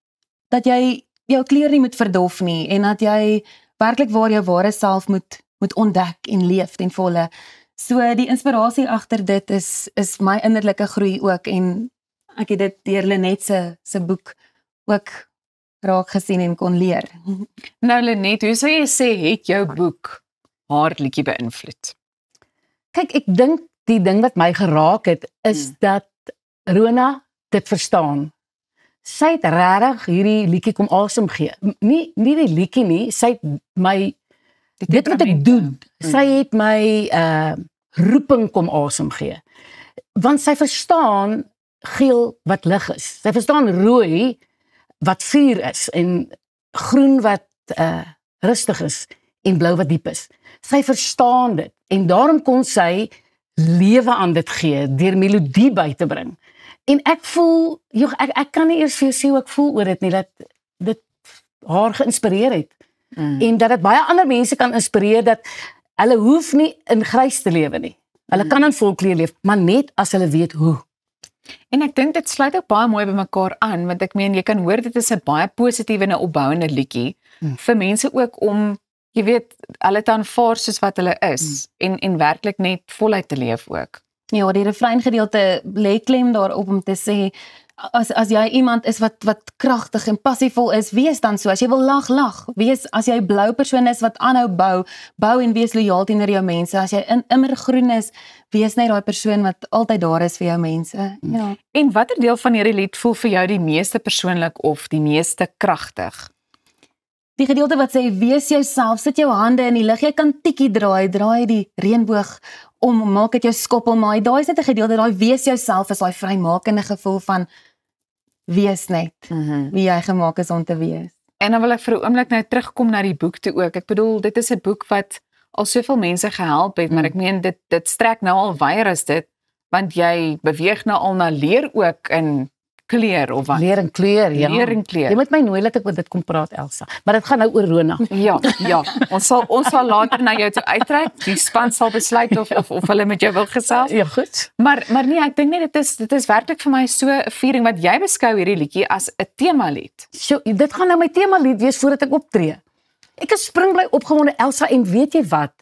dat jy jou kleur nie moet verdof nie en dat jy werklik waar jou ware self moet ontdek en leef ten volle. So die inspirasie agter dit is my innerlike groei ook en ek het dit deur Lenet se boek ook raak gesien en kon leer. Nou Lenet, hoe sou jy sê het jou boek haar liedjie beïnvloed? Kyk, ek dink die ding wat my geraak het is dat Rona dit verstaan. Sy het regtig hierdie liedjie kom asem gee. Nie die liedjie nie, sy het my dit wat ek doen. Sy het my roeping kom asem gee. Want sy verstaan geel wat lig is. Sy verstaan rooi wat vuur is en groen wat rustig is en blou wat diep is. Sy verstaan dit en daarom kon sy lewe aan dit gee deur melodie by te bring. En ek voel, ek kan nie eers vir jou sê hoe ek voel oor dit nie, dat dit haar geïnspireer het. En dat dit baie ander mense kan inspireer dat hulle hoef nie in grys te lewe nie. Hulle kan in volkleur leef, maar net as hulle weet hoe. En ek dink dit sluit ook baie mooi by mekaar aan, want ek meen jy kan hoor dit is 'n baie positiewe en 'n opbouende liedjie vir mense ook om jy weet, hulle het aanvaar soos wat hulle is en werklik net voluit te leef ook. Ja, die refrein gedeelte lê klem daarop om te sê as jy iemand is wat kragtig en passievol is, wees dan so. As jy wil lag. Wees as jy 'n blou persoon is wat aanhou bou en wees lojaal teenoor jou mense. As jy immergroen is, wees net daai persoon wat altyd daar is vir jou mense. Ja. En watter deel van hierdie lied voel vir jou die meeste persoonlik of die meeste kragtig? Die gedeelte wat sê, wees jouself, sit jou hande in die lug, jy kan tikkie draai die reënboog om, maak dit jou skoppelmaai, daai is net 'n gedeelte, daai wees jouself is daai vrymakende gevoel van, wees net, wie jy gemaak is om te wees. En dan wil ek vir 'n oomblik nou terugkom na die boek toe ook, ek bedoel, dit is 'n boek wat al soveel mense gehelp het, maar ek meen, dit strek nou al weier as dit, want jy beweeg nou al na leer ook in kleur of wat? Leer en kleur, ja. Leer en kleur. Jy moet my nooi dat ek oor dit kom praat, Elsa. Maar dit gaan nou oor Rona. Ja. Ons sal later na jou toe uittrek. Die span sal besluit of hulle met jou wil gesels. Ja, goed. Maar nee, ek dink nie dit is werklik vir my so 'n viering wat jy beskou hierdie liedjie as 'n temalied. So, dit gaan nou my temalied wees voordat ek optree. Ek is springbly opgewonde, Elsa, en weet jy wat?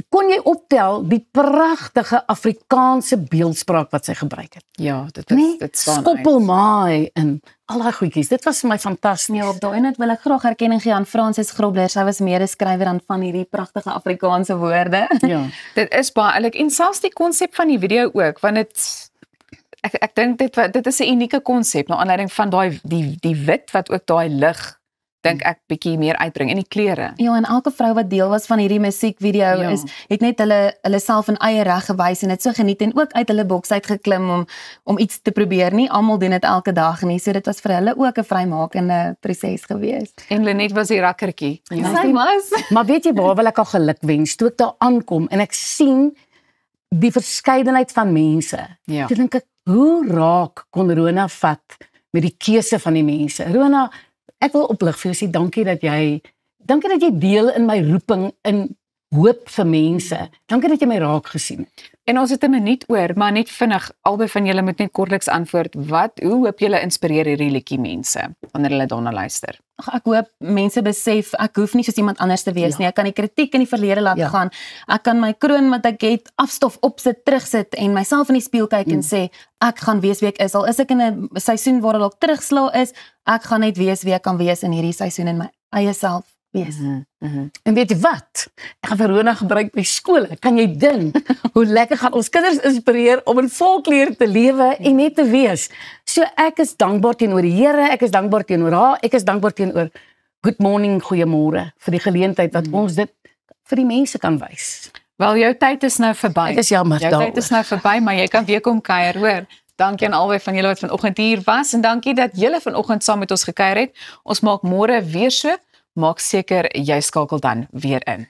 Kon jy optel die pragtige Afrikaanse beeldspraak wat sy gebruik het? Ja, dit staan skoppelmaai en al daai goedjies. Dit was vir my fantasties. Ja, op daai net wil ek graag erkenning gee aan Francis Grobler. Sy was medeskrywer aan van hierdie pragtige Afrikaanse woorde. Ja. Dit is baie eilik en selfs die konsep van die video ook, want ek dink dit is 'n unieke konsep na aanleiding van die wit wat ook daai lig dink ek bietjie meer uitbring en die kleure. Ja, en elke vrou wat deel was van hierdie musiekvideo het net hulle self in eie reg gewys en dit so geniet en ook uit hulle boks uit geklim om iets te probeer nie. Almal doen dit elke dag nie. So dit was vir hulle ook 'n vrymakende proses gewees. En Lenet was die rakkertjie. Ja, sy was. Maar weet jy waar wil ek al geluk wens toe ek daar aankom en ek sien die verskeidenheid van mense. Ja. Toe dink ek, hoe raak kon Rona vat met die keuse van die mense? Rona, ek wil oplig vir jou sê, dankie dat jy deel in my roeping in hoop vir mense. Dankie dat jy my raak gesien het. En ons het 'n minuut oor, maar net vinnig, albei van julle moet net kortliks antwoord. Hoe hoop julle inspireer hierdie liedjie mense wanneer hulle daarna luister? Ek hoop mense besef ek hoef nie soos iemand anders te wees nie. Ek kan die kritiek in die verlede laat gaan. Ek kan my kroon wat ek het afstof opsit, terugsit en myself in die spieël kyk en sê ek gaan wees wie ek is. Al is ek in 'n seisoen waar dalk terugslaa is, ek gaan net wees wie ek kan wees in hierdie seisoen in my eie self wees. En weet jy wat? Ek gaan Rona gebruik by skole. Kan jy dink hoe lekker gaan ons kinders inspireer om in volkleur te lewe en net te wees? So ek is dankbaar teenoor die Here, ek is dankbaar teenoor haar, ek is dankbaar teenoor Good Morning, goeiemôre vir die geleentheid dat ons dit vir die mense kan wys. Wel, jou tyd is nou verby. Ek is jammer jou tyd is nou verby, maar jy kan weer kom kuier, hoor. Dankie aan albei van julle wat vanoggend hier was en dankie dat julle vanoggend saam met ons gekuier het. Ons maak môre weer so. Maak seker jy skakel dan weer in.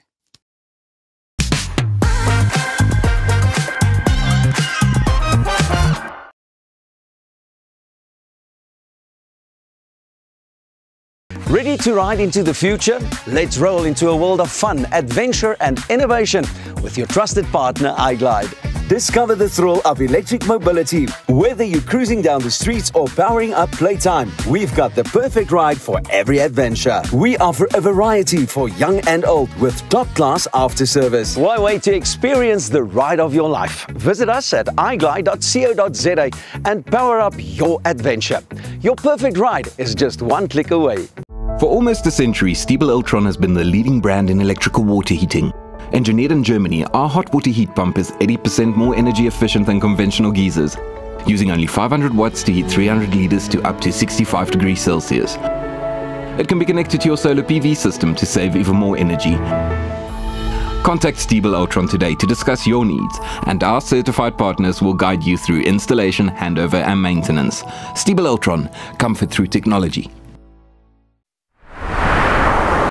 Ready to ride into the future? Let's roll into a world of fun, adventure and innovation with your trusted partner iGlide. Discover the thrill of electric mobility. Whether you're cruising down the streets or powering up playtime, we've got the perfect ride for every adventure. We offer a variety for young and old with top-class after-service. Why wait to experience the ride of your life? Visit us at iglide.co.za and power up your adventure. Your perfect ride is just one click away. For almost a century, Stiebel Eltron has been the leading brand in electrical water heating. Engineered in Germany, our hot water heat pump is 80% more energy efficient than conventional geysers, using only 500 watts to heat 300 litres to up to 65 degrees Celsius. It can be connected to your solar PV system to save even more energy. Contact Stiebel Eltron today to discuss your needs, and our certified partners will guide you through installation, handover and maintenance. Stiebel Eltron, comfort through technology.